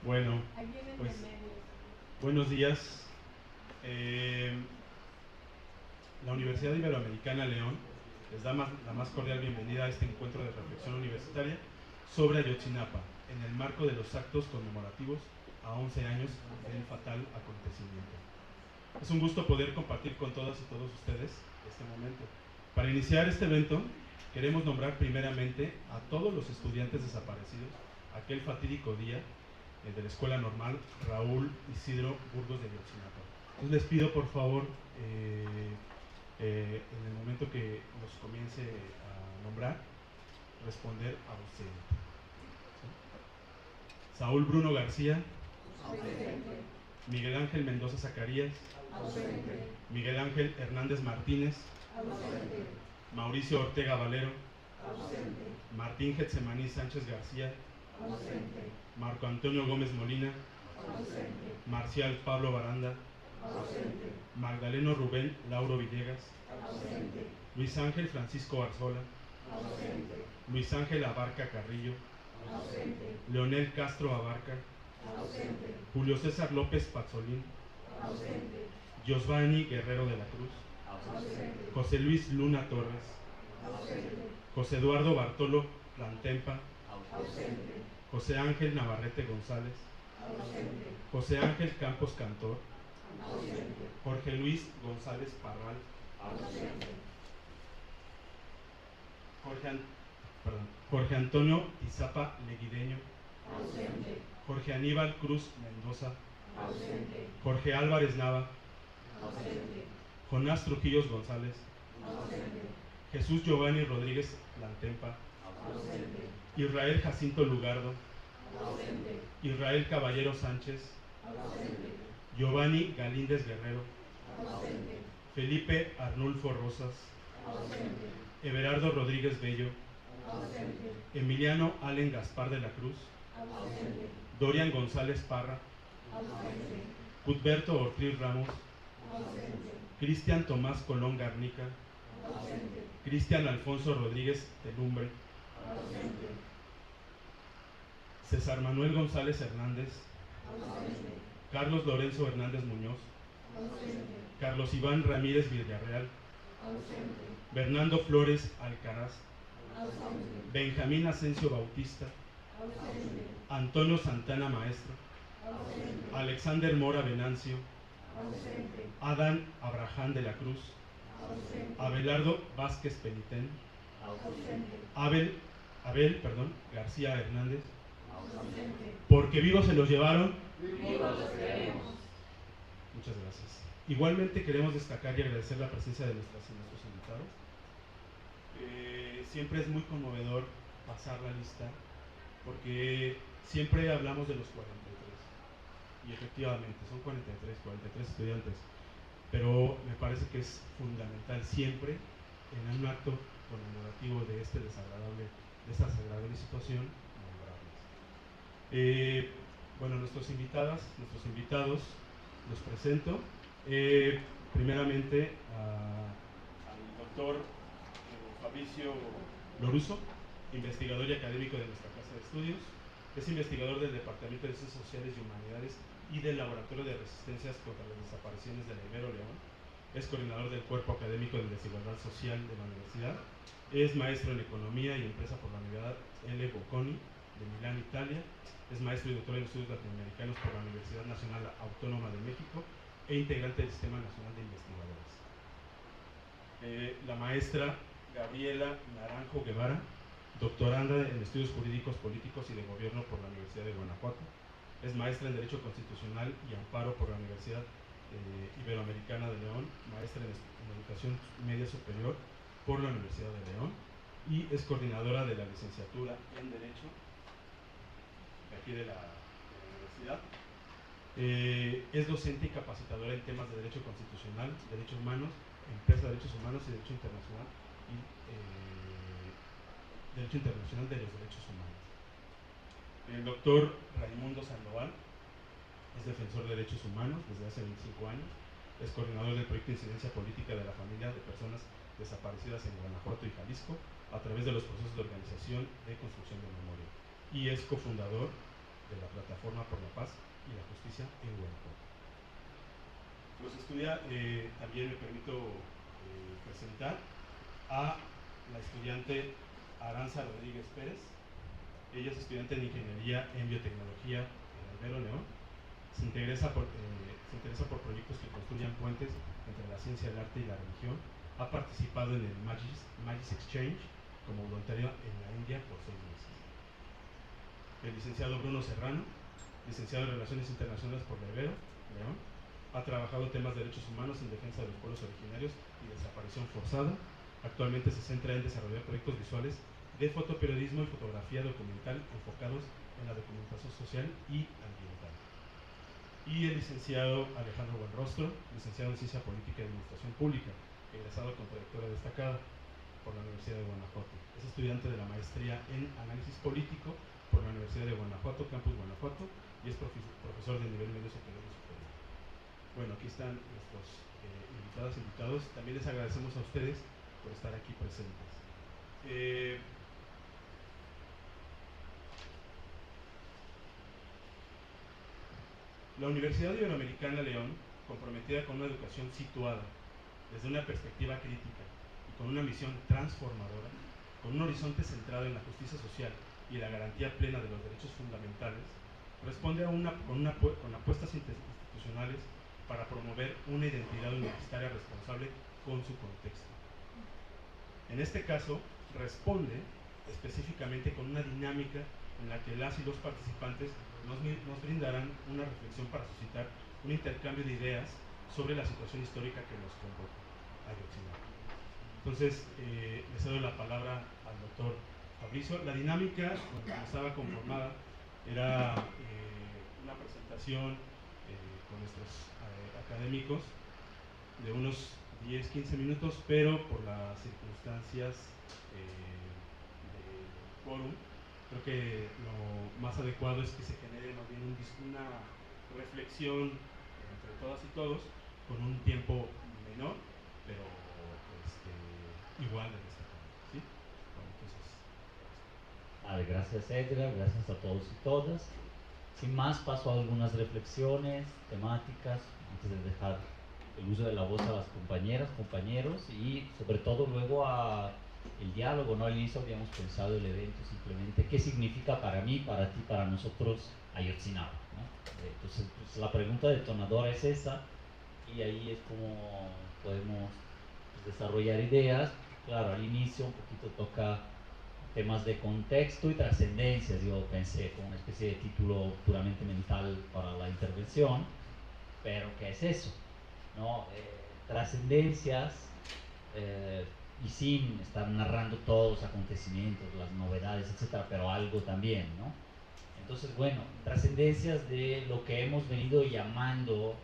Bueno, pues buenos días. La Universidad Iberoamericana León les da la más cordial bienvenida a este encuentro de reflexión universitaria sobre Ayotzinapa, en el marco de los actos conmemorativos a 11 años del fatal acontecimiento. Es un gusto poder compartir con todas y todos ustedes este momento. Para iniciar este evento, queremos nombrar primeramente a todos los estudiantes desaparecidos aquel fatídico día de la Escuela Normal Raúl Isidro Burgos de Ayotzinapa. Entonces les pido por favor, en el momento que los comience a nombrar, responder ausente. ¿Sí? Saúl Bruno García. Ausente. Miguel Ángel Mendoza Zacarías. Ausente. Miguel Ángel Hernández Martínez. Ausente. Mauricio Ortega Valero. Ausente. Martín Getsemaní Sánchez García. Ausente. Marco Antonio Gómez Molina. Ausente. Marcial Pablo Baranda. Ausente. Magdaleno Rubén Lauro Villegas. Ausente. Luis Ángel Francisco Arzola. Ausente. Luis Ángel Abarca Carrillo. Ausente. Leonel Castro Abarca. Ausente. Julio César López Pazzolín. Ausente. Josvani Guerrero de la Cruz. Ausente. José Luis Luna Torres. Ausente. José Eduardo Bartolo Plantempa. Ausente. José Ángel Navarrete González. Ausente. José Ángel Campos Cantor. Ausente. Jorge Luis González Parral. Ausente. Jorge Antonio Tizapa Leguideño. Ausente. Jorge Aníbal Cruz Mendoza. Ausente. Jorge Álvarez Nava. Ausente. Jonás Trujillos González. Ausente. Jesús Giovanni Rodríguez Plantempa. Ausente. Israel Jacinto Lugardo. Ausente. Israel Caballero Sánchez. Ausente. Giovanni Galíndez Guerrero. Ausente. Felipe Arnulfo Rosas. Ausente. Everardo Rodríguez Bello. Ausente. Emiliano Allen Gaspar de la Cruz. Ausente. Dorian González Parra. Ausente. Cudberto Ortiz Ramos. Ausente. Cristian Tomás Colón Garnica. Ausente. Cristian Alfonso Rodríguez Telumbre. Ausente. César Manuel González Hernández. Ausente. Carlos Lorenzo Hernández Muñoz. Ausente. Carlos Iván Ramírez Villarreal. Ausente. Bernardo Flores Alcaraz. Ausente. Benjamín Asensio Bautista. Ausente. Antonio Santana Maestro. Ausente. Alexander Mora Venancio. Ausente. Adán Abraham de la Cruz. Ausente. Abelardo Vázquez Penitén. Ausente. Abel García Hernández. Ausente. Porque vivos se los llevaron, vivos los queremos. Muchas gracias. Igualmente queremos destacar y agradecer la presencia de nuestros invitados. Siempre es muy conmovedor pasar la lista, porque siempre hablamos de los 43, y efectivamente son 43 estudiantes, pero me parece que es fundamental siempre en un acto conmemorativo de esta desagradable situación nombrarles. Bueno, nuestros invitados los presento. Primeramente al doctor Fabricio Loruso, investigador y académico de nuestra casa de estudios. Es investigador del Departamento de Ciencias Sociales y Humanidades y del Laboratorio de Resistencias contra las Desapariciones de la Ibero León. Es coordinador del Cuerpo Académico de Desigualdad Social de la Universidad. Es maestro en Economía y Empresa por la Universidad L. Bocconi de Milán, Italia. Es maestro y doctor en Estudios Latinoamericanos por la Universidad Nacional Autónoma de México e integrante del Sistema Nacional de Investigadores. La maestra Gabriela Naranjo Guevara, doctoranda en Estudios Jurídicos, Políticos y de Gobierno por la Universidad de Guanajuato. Es maestra en Derecho Constitucional y Amparo por la Universidad Iberoamericana de León, maestra en Educación Media Superior por la Universidad de León y es coordinadora de la licenciatura en Derecho de aquí de la universidad. Es docente y capacitadora en temas de Derecho Constitucional, Derechos Humanos, Empresa de Derechos Humanos y Derecho Internacional y Derecho Internacional de los Derechos Humanos. El doctor Raimundo Sandoval es defensor de derechos humanos desde hace 25 años, es coordinador del proyecto de incidencia política de la familia de personas desaparecidas en Guanajuato y Jalisco a través de los procesos de organización de construcción de memoria, y es cofundador de la Plataforma por la Paz y la Justicia en Guanajuato. También me permito presentar a la estudiante Aranza Rodríguez Pérez. Ella es estudiante de Ingeniería en Biotecnología en Albero León. Se interesa por proyectos que construyan puentes entre la ciencia, el arte y la religión. Ha participado en el Magis Exchange como voluntario en la India por 6 meses. El licenciado Bruno Serrano, licenciado en Relaciones Internacionales por la Ibero León, ha trabajado temas de derechos humanos en defensa de los pueblos originarios y desaparición forzada. Actualmente se centra en desarrollar proyectos visuales de fotoperiodismo y fotografía documental enfocados en la documentación social y ambiental. Y el licenciado Alejandro Buenrostro, licenciado en Ciencia Política y Administración Pública, egresado con trayectoria destacada por la Universidad de Guanajuato. Es estudiante de la maestría en Análisis Político por la Universidad de Guanajuato, Campus Guanajuato, y es profesor de nivel medio superior y superior. Bueno, aquí están nuestros invitados. También les agradecemos a ustedes por estar aquí presentes. La Universidad Iberoamericana León, comprometida con una educación situada desde una perspectiva crítica y con una misión transformadora, con un horizonte centrado en la justicia social y la garantía plena de los derechos fundamentales, responde con apuestas institucionales para promover una identidad universitaria responsable con su contexto. En este caso, responde específicamente con una dinámica en la que las y los participantes nos brindarán una reflexión para suscitar un intercambio de ideas sobre la situación histórica que nos convoca a Ayotzinapa. Entonces, le cedo la palabra al doctor Fabricio. La dinámica con la que estaba conformada era una presentación con nuestros académicos de unos 10-15 minutos, pero por las circunstancias del quórum, creo que lo más adecuado es que se genere más bien una reflexión entre todas y todos con un tiempo menor, pero igual de destacado, ¿sí? Bueno, entonces... Gracias Edgar, gracias a todos y todas. Sin más, paso a algunas reflexiones temáticas antes de dejar el uso de la voz a las compañeras, compañeros y sobre todo luego a el diálogo, ¿no? Al inicio habíamos pensado el evento simplemente qué significa para mí, para ti, para nosotros Ayotzinapa, ¿no? Entonces pues, la pregunta detonadora es esa y ahí es como podemos pues, desarrollar ideas. Claro, al inicio un poquito toca temas de contexto y trascendencias, yo pensé como una especie de título puramente mental para la intervención, pero ¿qué es eso? ¿No? Trascendencias y sin estar narrando todos los acontecimientos, las novedades, etcétera, pero algo también, ¿no? Entonces, bueno, trascendencias de lo que hemos venido llamando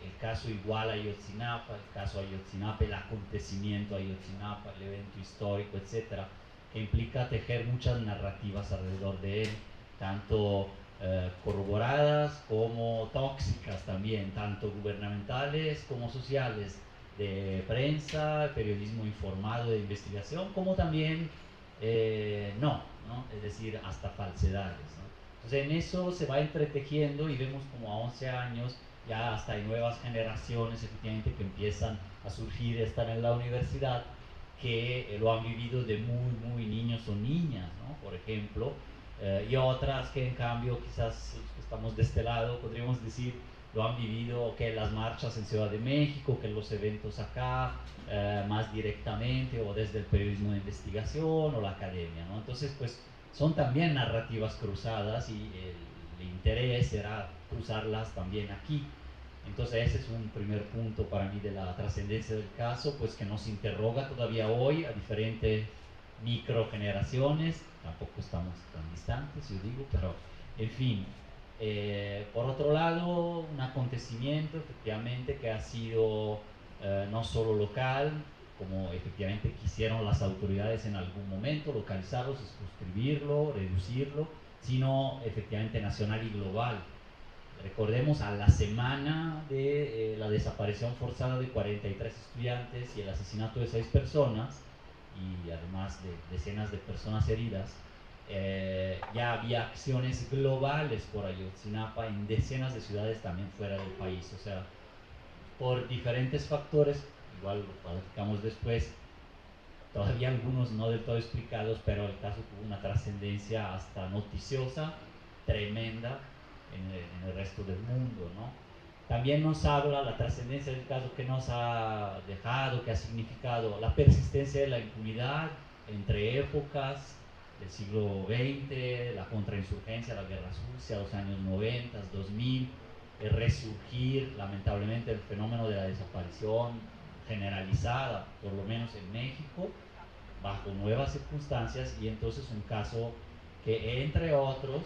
el caso igual a Ayotzinapa, el caso Ayotzinapa, el acontecimiento Ayotzinapa, el evento histórico, etcétera, que implica tejer muchas narrativas alrededor de él, tanto corroboradas como tóxicas también, tanto gubernamentales como sociales, de prensa, periodismo informado de investigación, como también ¿no? Es decir, hasta falsedades, ¿no? Entonces en eso se va entretejiendo y vemos como a 11 años ya hasta hay nuevas generaciones efectivamente que empiezan a surgir, están en la universidad, que lo han vivido de muy niños o niñas, ¿no? Por ejemplo, y otras que en cambio quizás los que estamos de este lado podríamos decir lo han vivido que en las marchas en Ciudad de México, que en los eventos acá, más directamente o desde el periodismo de investigación o la academia, ¿no? Entonces pues son también narrativas cruzadas y el interés era cruzarlas también aquí. Entonces ese es un primer punto para mí de la trascendencia del caso, pues que nos interroga todavía hoy a diferentes microgeneraciones, tampoco estamos tan distantes, yo digo, pero en fin. Por otro lado, un acontecimiento efectivamente que ha sido no solo local, como efectivamente quisieron las autoridades en algún momento, localizarlo, circunscribirlo, reducirlo, sino efectivamente nacional y global. Recordemos a la semana de la desaparición forzada de 43 estudiantes y el asesinato de 6 personas, y además de decenas de personas heridas, ya había acciones globales por Ayotzinapa en decenas de ciudades también fuera del país. O sea, por diferentes factores, igual lo platicamos después, todavía algunos no del todo explicados, pero el caso tuvo una trascendencia hasta noticiosa, tremenda en el resto del mundo, ¿no? También nos habla la trascendencia del caso que nos ha dejado, que ha significado la persistencia de la impunidad entre épocas del siglo XX, la contrainsurgencia, la guerra sucia, los años 90, 2000, el resurgir lamentablemente el fenómeno de la desaparición generalizada, por lo menos en México, bajo nuevas circunstancias, y entonces un caso que entre otros,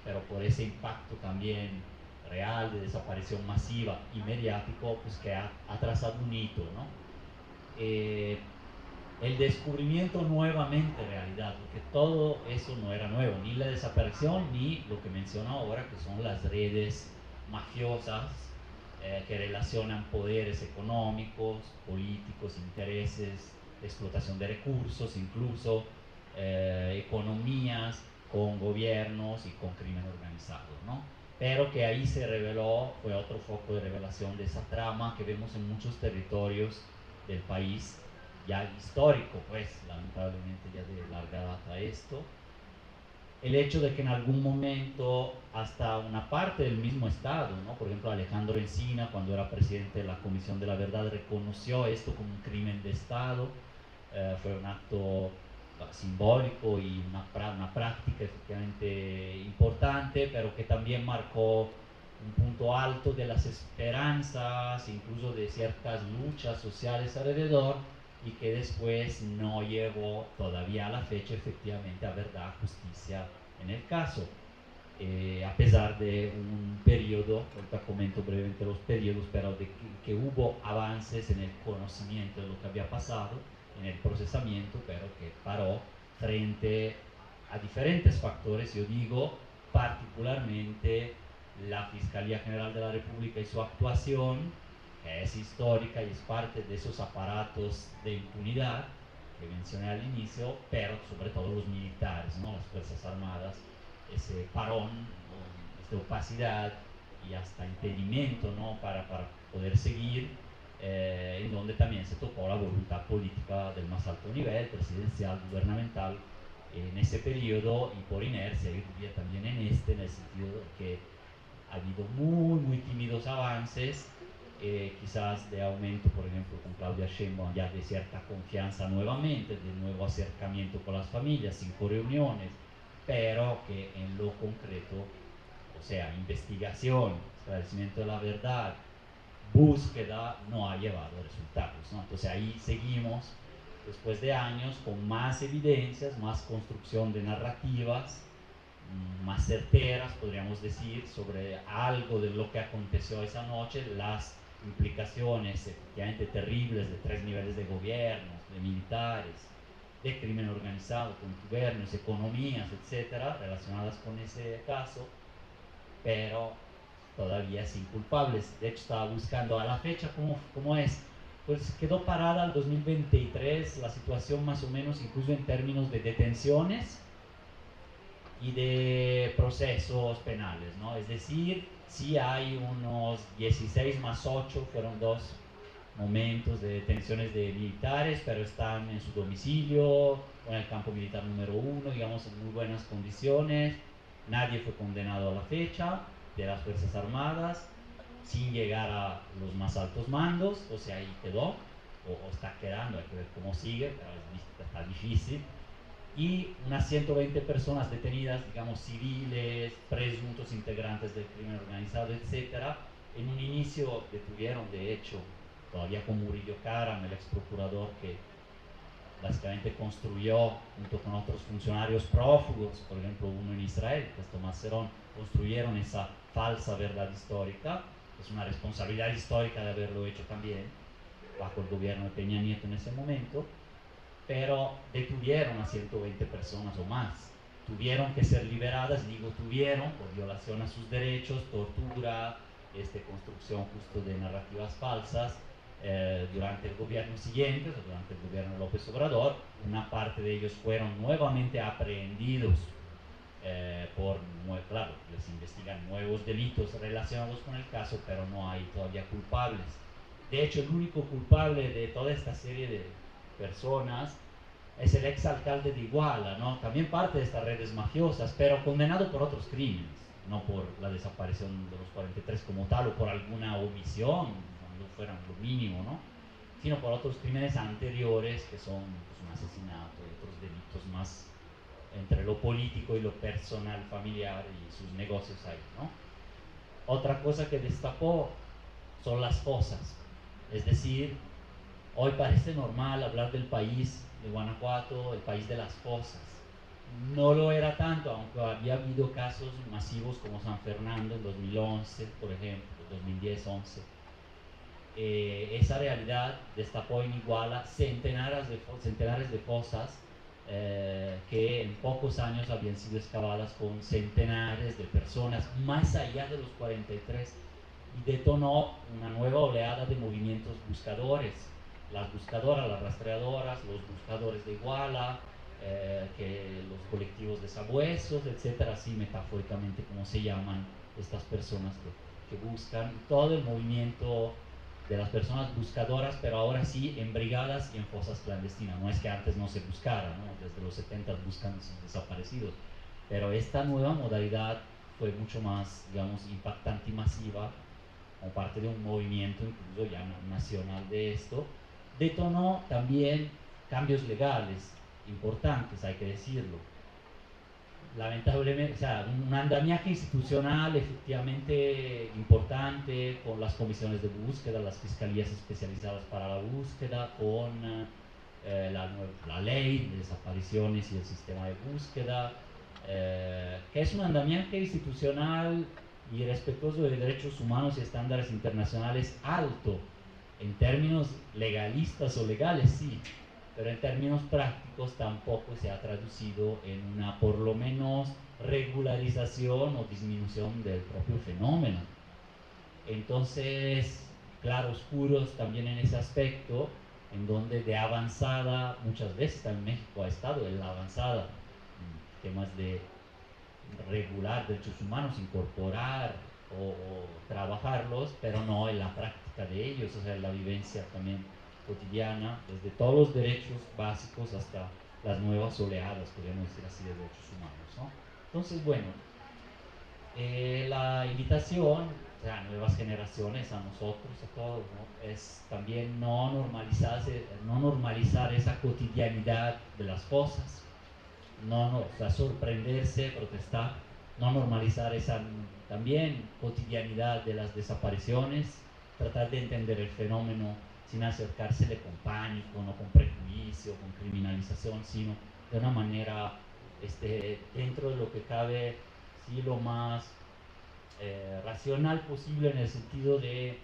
pero por ese impacto también real de desaparición masiva y mediático, pues que ha trazado un hito, ¿no? El descubrimiento nuevamente de realidad, porque todo eso no era nuevo, ni la desaparición, ni lo que menciono ahora, que son las redes mafiosas que relacionan poderes económicos, políticos, intereses, explotación de recursos, incluso economías con gobiernos y con crimen organizado, ¿no? Pero que ahí se reveló, fue otro foco de revelación de esa trama que vemos en muchos territorios del país, ya histórico, pues, lamentablemente ya de larga data esto. El hecho de que en algún momento hasta una parte del mismo Estado, ¿no? Por ejemplo, Alejandro Encina, cuando era presidente de la Comisión de la Verdad, reconoció esto como un crimen de Estado. Fue un acto simbólico y una práctica efectivamente importante, pero que también marcó un punto alto de las esperanzas, incluso de ciertas luchas sociales alrededor, y que después no llegó todavía a la fecha efectivamente a verdad, justicia en el caso. A pesar de un periodo, ahorita comento brevemente los periodos, pero de que hubo avances en el conocimiento de lo que había pasado, en el procesamiento, pero que paró frente a diferentes factores, yo digo, particularmente la Fiscalía General de la República y su actuación, que es histórica y es parte de esos aparatos de impunidad que mencioné al inicio, pero sobre todo los militares, ¿no? Las Fuerzas Armadas, ese parón, esta opacidad y hasta impedimento, ¿no? para poder seguir, en donde también se tocó la voluntad política del más alto nivel, presidencial, gubernamental, en ese periodo, y por inercia, yo diría también en el sentido de que ha habido muy tímidos avances, quizás de aumento, por ejemplo, con Claudia Sheinbaum, ya de cierta confianza nuevamente, de nuevo acercamiento con las familias, 5 reuniones, pero que en lo concreto, o sea, investigación, esclarecimiento de la verdad, búsqueda, no ha llevado resultados, ¿no? Entonces ahí seguimos, después de años, con más evidencias, más construcción de narrativas, más certeras, podríamos decir, sobre algo de lo que aconteció esa noche, las implicaciones efectivamente terribles de 3 niveles de gobierno, de militares, de crimen organizado, contubernios, economías, etcétera, relacionadas con ese caso, pero todavía sin culpables. De hecho, estaba buscando a la fecha cómo es. Pues quedó parada al 2023 la situación más o menos, incluso en términos de detenciones y de procesos penales, ¿no? Es decir, sí hay unos 16 más 8, fueron 2 momentos de detenciones de militares, pero están en su domicilio o en el campo militar número 1, digamos, en muy buenas condiciones. Nadie fue condenado a la fecha de las Fuerzas Armadas, sin llegar a los más altos mandos, o sea, ahí quedó, o está quedando, hay que ver cómo sigue, pero está difícil. Y unas 120 personas detenidas, digamos, civiles, presuntos integrantes del crimen organizado, etcétera. En un inicio detuvieron, de hecho, todavía con Murillo Karam, el ex procurador que básicamente construyó, junto con otros funcionarios prófugos, por ejemplo uno en Israel, que es Tomás Cerón, construyeron esa falsa verdad histórica. Es una responsabilidad histórica de haberlo hecho también, bajo el gobierno de Peña Nieto en ese momento, pero detuvieron a 120 personas o más. Tuvieron que ser liberadas, digo tuvieron, por violación a sus derechos, tortura, construcción justo de narrativas falsas, durante el gobierno siguiente, o sea, durante el gobierno de López Obrador. Una parte de ellos fueron nuevamente aprehendidos claro, les investigan nuevos delitos relacionados con el caso, pero no hay todavía culpables. De hecho, el único culpable de toda esta serie de personas es el exalcalde de Iguala, ¿no? También parte de estas redes mafiosas, pero condenado por otros crímenes, no por la desaparición de los 43 como tal, o por alguna omisión, cuando fueran lo mínimo, ¿no? Sino por otros crímenes anteriores, que son pues, un asesinato y otros delitos más entre lo político y lo personal, familiar y sus negocios ahí, ¿no? Otra cosa que destacó son las fosas, es decir, hoy parece normal hablar del país de Guanajuato, el país de las fosas. No lo era tanto, aunque había habido casos masivos como San Fernando en 2011, por ejemplo, 2010-11. Esa realidad destapó en Iguala centenares de fosas que en pocos años habían sido excavadas con centenares de personas, más allá de los 43, y detonó una nueva oleada de movimientos buscadores. Las buscadoras, las rastreadoras, los buscadores de Iguala, que los colectivos de sabuesos, etcétera, así metafóricamente como se llaman estas personas que buscan, todo el movimiento de las personas buscadoras, pero ahora sí en brigadas y en fosas clandestinas. No es que antes no se buscara, ¿no? Desde los 70 buscan sus desaparecidos, pero esta nueva modalidad fue mucho más, digamos, impactante y masiva, como parte de un movimiento incluso ya nacional de esto. Detonó también cambios legales importantes, hay que decirlo. Lamentablemente, o sea, un andamiaje institucional efectivamente importante, con las comisiones de búsqueda, las fiscalías especializadas para la búsqueda, con la ley de desapariciones y el sistema de búsqueda, que es un andamiaje institucional y respetuoso de derechos humanos y estándares internacionales alto, en términos legalistas o legales, sí, pero en términos prácticos tampoco se ha traducido en una, por lo menos, regularización o disminución del propio fenómeno. Entonces, claroscuros también en ese aspecto, en donde de avanzada, muchas veces en México ha estado en la avanzada, en temas de regular derechos humanos, incorporar o trabajarlos, pero no en la práctica de ellos, o sea, en la vivencia también cotidiana, desde todos los derechos básicos hasta las nuevas oleadas, podríamos decir así, de derechos humanos, ¿no? Entonces, bueno, la invitación, o sea, a nuevas generaciones, a nosotros, a todos, ¿no? Es también no normalizar esa cotidianidad de las cosas, o sea, sorprenderse, protestar, no normalizar esa también cotidianidad de las desapariciones, tratar de entender el fenómeno sin acercársele con pánico, no con prejuicio, con criminalización, sino de una manera dentro de lo que cabe, sí, lo más racional posible, en el sentido de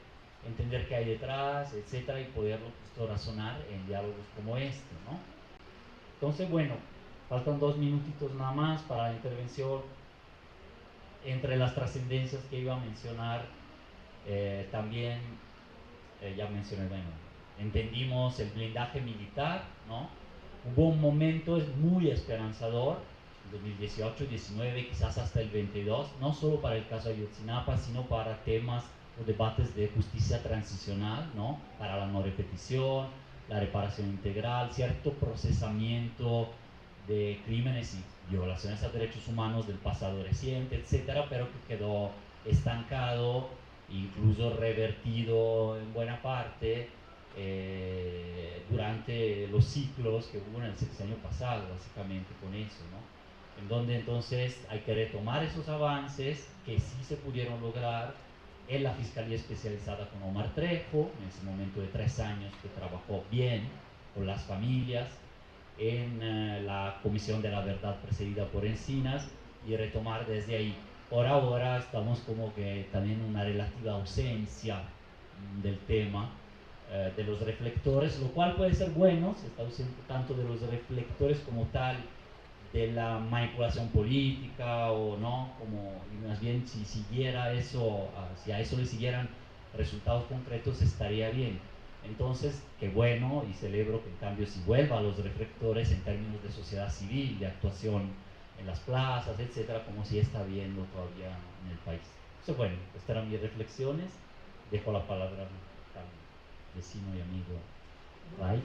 entender qué hay detrás, etcétera, y poderlo justo razonar en diálogos como este, ¿no? Entonces, bueno, faltan 2 minutitos nada más para la intervención. Entre las trascendencias que iba a mencionar, también, ya mencioné, bueno, entendimos el blindaje militar, ¿no? Hubo un momento muy esperanzador, 2018, 19, quizás hasta el 22, no solo para el caso Ayotzinapa, sino para temas o debates de justicia transicional, ¿no? Para la no repetición, la reparación integral, cierto procesamiento de crímenes y violaciones a derechos humanos del pasado reciente, etcétera, pero que quedó estancado, incluso revertido en buena parte durante los ciclos que hubo en el sexenio pasado, básicamente con eso, ¿no? En donde entonces hay que retomar esos avances que sí se pudieron lograr en la Fiscalía Especializada con Omar Trejo, en ese momento de 3 años que trabajó bien con las familias, en la Comisión de la Verdad precedida por Encinas, y retomar desde ahí. Por ahora estamos como que también en una relativa ausencia del tema, de los reflectores, lo cual puede ser bueno, se está ausente tanto de los reflectores como tal, de la manipulación política o no, como más bien si a eso le siguieran resultados concretos estaría bien. Entonces, qué bueno, y celebro que en cambio si vuelva a los reflectores en términos de sociedad civil, de actuación en las plazas, etcétera, como si está habiendo todavía en el país. Entonces, bueno, estas eran mis reflexiones. Dejo la palabra al vecino y amigo Ray.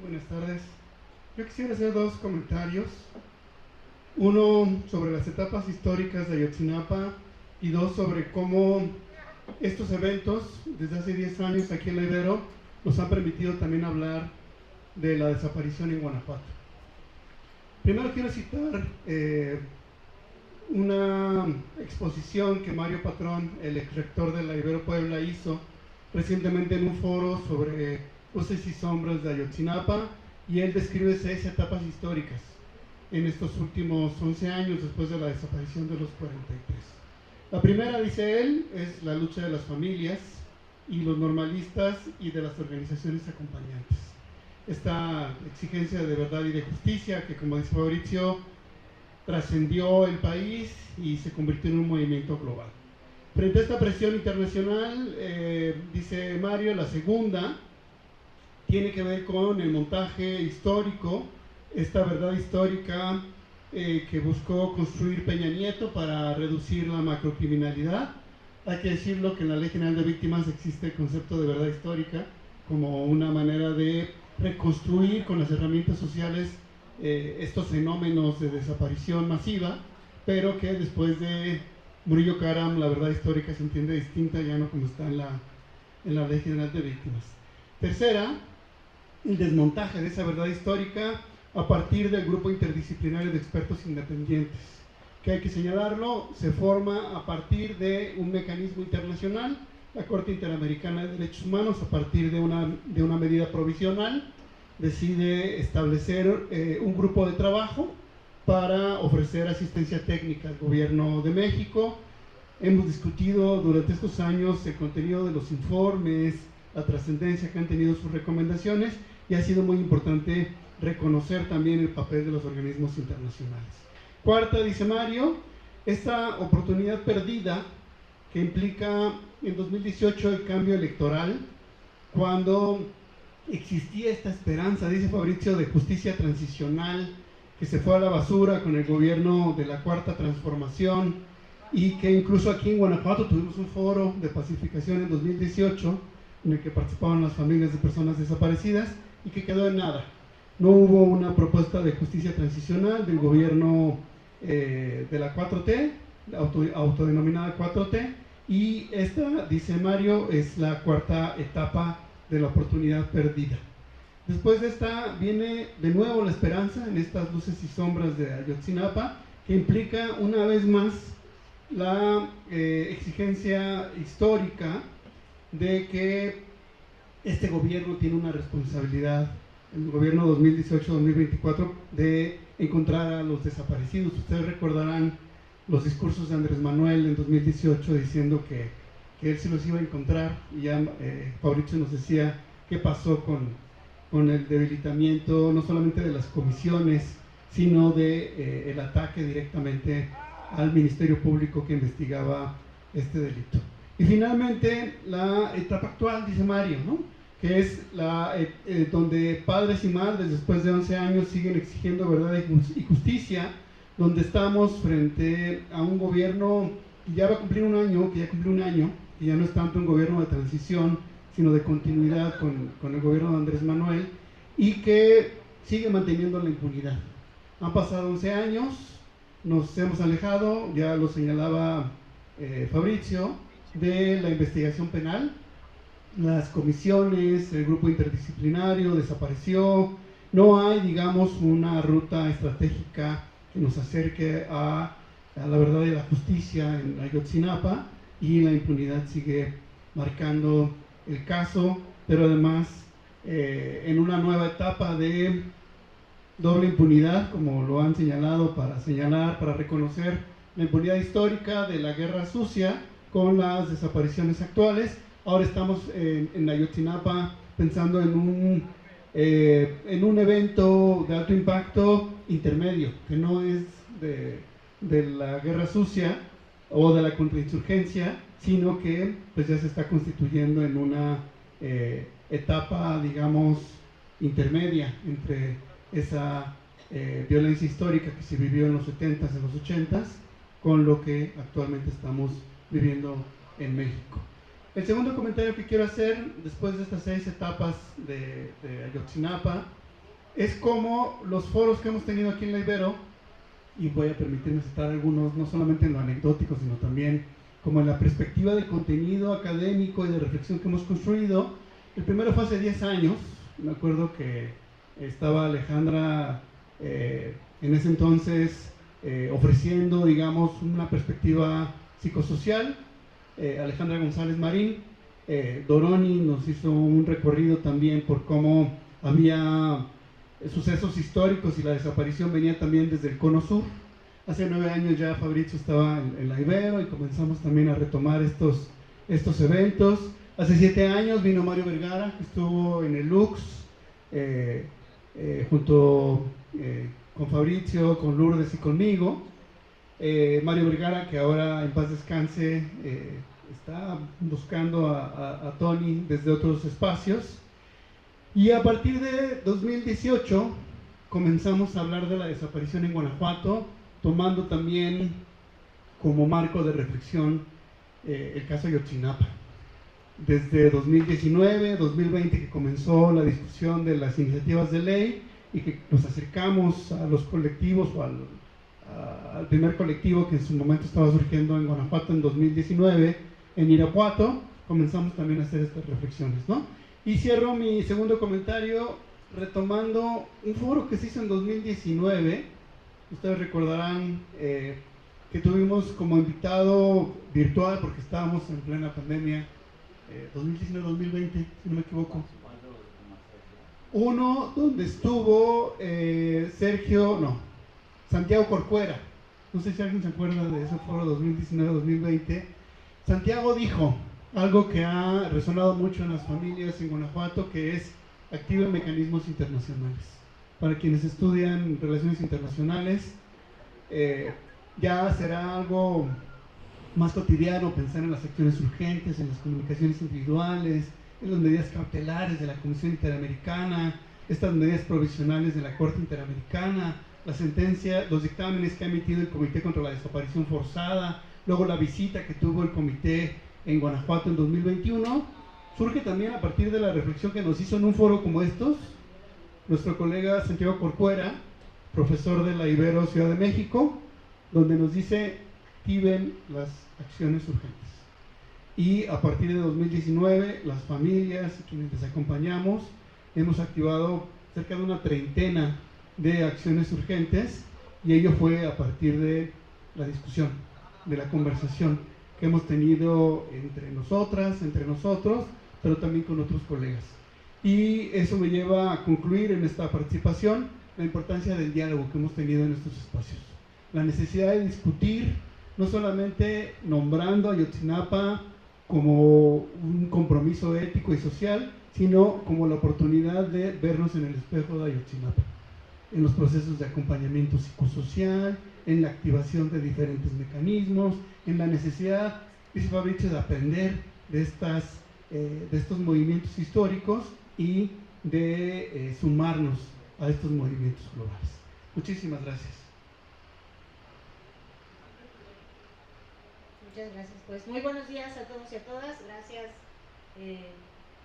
Buenas tardes. Yo quisiera hacer dos comentarios. Uno sobre las etapas históricas de Ayotzinapa y dos sobre cómo estos eventos, desde hace 10 años aquí en La Ibero, nos han permitido también hablar de la desaparición en Guanajuato. Primero quiero citar una exposición que Mario Patrón, el ex rector de La Ibero Puebla, hizo recientemente en un foro sobre luces y sombras de Ayotzinapa, y él describe 6 etapas históricas en estos últimos 11 años después de la desaparición de los 43. La primera, dice él, es la lucha de las familias y los normalistas y de las organizaciones acompañantes. Esta exigencia de verdad y de justicia que, como dice Fabricio, trascendió el país y se convirtió en un movimiento global. Frente a esta presión internacional, dice Mario, la segunda tiene que ver con el montaje histórico, esta verdad histórica que buscó construir Peña Nieto para reducir la macrocriminalidad. Hay que decirlo que en la Ley General de Víctimas existe el concepto de verdad histórica como una manera de reconstruir con las herramientas sociales estos fenómenos de desaparición masiva, pero que después de Murillo Karam la verdad histórica se entiende distinta, ya no como está en la Ley General de Víctimas. Tercera, el desmontaje de esa verdad histórica a partir del grupo interdisciplinario de expertos independientes, que hay que señalarlo, se forma a partir de un mecanismo internacional, la Corte Interamericana de Derechos Humanos, a partir de una medida provisional, decide establecer un grupo de trabajo para ofrecer asistencia técnica al gobierno de México. Hemos discutido durante estos años el contenido de los informes, la trascendencia que han tenido sus recomendaciones, y ha sido muy importante reconocer también el papel de los organismos internacionales. Cuarta, dice Mario, esta oportunidad perdida que implica en 2018 el cambio electoral, cuando existía esta esperanza, dice Fabricio, de justicia transicional, que se fue a la basura con el gobierno de la Cuarta Transformación, y que incluso aquí en Guanajuato tuvimos un foro de pacificación en 2018 en el que participaban las familias de personas desaparecidas y que quedó en nada. No hubo una propuesta de justicia transicional del gobierno de la 4T, autodenominada 4T, y esta, dice Mario, es la cuarta etapa de la oportunidad perdida. Después de esta viene de nuevo la esperanza en estas luces y sombras de Ayotzinapa, que implica una vez más la exigencia histórica de que este gobierno tiene una responsabilidad, el gobierno 2018-2024, de encontrar a los desaparecidos. Ustedes recordarán los discursos de Andrés Manuel en 2018 diciendo que él se los iba a encontrar, y ya Fabricio nos decía qué pasó con el debilitamiento no solamente de las comisiones, sino de el ataque directamente al Ministerio Público que investigaba este delito. Y finalmente la etapa actual, dice Mario, ¿no?, que es donde padres y madres después de 11 años siguen exigiendo verdad y justicia, donde estamos frente a un gobierno que ya va a cumplir un año, que ya no es tanto un gobierno de transición, sino de continuidad con el gobierno de Andrés Manuel, y que sigue manteniendo la impunidad. Han pasado 11 años, nos hemos alejado, ya lo señalaba Fabricio, de la investigación penal. Las comisiones, el grupo interdisciplinario desapareció, no hay, digamos, una ruta estratégica que nos acerque a la verdad y a la justicia en Ayotzinapa, y la impunidad sigue marcando el caso, pero además en una nueva etapa de doble impunidad, como lo han señalado, para reconocer la impunidad histórica de la guerra sucia con las desapariciones actuales. Ahora estamos en Ayotzinapa pensando en un evento de alto impacto intermedio, que no es de la guerra sucia, o de la contrainsurgencia, sino que pues ya se está constituyendo en una etapa, digamos, intermedia entre esa violencia histórica que se vivió en los 70s, en los 80s, con lo que actualmente estamos viviendo en México. El segundo comentario que quiero hacer, después de estas 6 etapas de Ayotzinapa, es cómo los foros que hemos tenido aquí en la Ibero, y voy a permitirme citar algunos, no solamente en lo anecdótico, sino también como en la perspectiva del contenido académico y de reflexión que hemos construido. El primero fue hace 10 años, me acuerdo que estaba Alejandra en ese entonces ofreciendo, digamos, una perspectiva psicosocial, Alejandra González Marín, Doroni nos hizo un recorrido también por cómo había sucesos históricos y la desaparición venía también desde el Cono Sur. Hace 9 años ya Fabrizio estaba en la Ibero y comenzamos también a retomar estos eventos. Hace 7 años vino Mario Vergara, que estuvo en el Lux, junto con Fabrizio, con Lourdes y conmigo. Mario Vergara, que ahora en paz descanse, está buscando a Tony desde otros espacios. Y a partir de 2018 comenzamos a hablar de la desaparición en Guanajuato, tomando también como marco de reflexión el caso Ayotzinapa. Desde 2019, 2020 que comenzó la discusión de las iniciativas de ley y que nos acercamos a los colectivos o al primer colectivo que en su momento estaba surgiendo en Guanajuato en 2019, en Irapuato, comenzamos también a hacer estas reflexiones, ¿no? Y cierro mi segundo comentario retomando un foro que se hizo en 2019. Ustedes recordarán que tuvimos como invitado virtual, porque estábamos en plena pandemia, 2019-2020, si no me equivoco. Uno donde estuvo Santiago Corcuera. No sé si alguien se acuerda de ese foro 2019-2020. Santiago dijo algo que ha resonado mucho en las familias en Guanajuato, que es activen mecanismos internacionales. Para quienes estudian relaciones internacionales, ya será algo más cotidiano pensar en las acciones urgentes, en las comunicaciones individuales, en las medidas cautelares de la Comisión Interamericana, estas medidas provisionales de la Corte Interamericana, la sentencia, los dictámenes que ha emitido el Comité contra la Desaparición Forzada, luego la visita que tuvo el Comité en Guanajuato en 2021, surge también a partir de la reflexión que nos hizo en un foro como estos nuestro colega Santiago Corcuera, profesor de la Ibero Ciudad de México, donde nos dice: activen las acciones urgentes. Y a partir de 2019, las familias y quienes les acompañamos hemos activado cerca de una treintena de acciones urgentes, y ello fue a partir de la discusión, de la conversación que hemos tenido entre nosotras, entre nosotros, pero también con otros colegas. Y eso me lleva a concluir en esta participación la importancia del diálogo que hemos tenido en estos espacios. La necesidad de discutir, no solamente nombrando a Ayotzinapa como un compromiso ético y social, sino como la oportunidad de vernos en el espejo de Ayotzinapa, en los procesos de acompañamiento psicosocial, en la activación de diferentes mecanismos, en la necesidad, dice Fabrizio, de aprender de estos movimientos históricos y de sumarnos a estos movimientos globales. Muchísimas gracias. Muchas gracias. Pues muy buenos días a todos y a todas. Gracias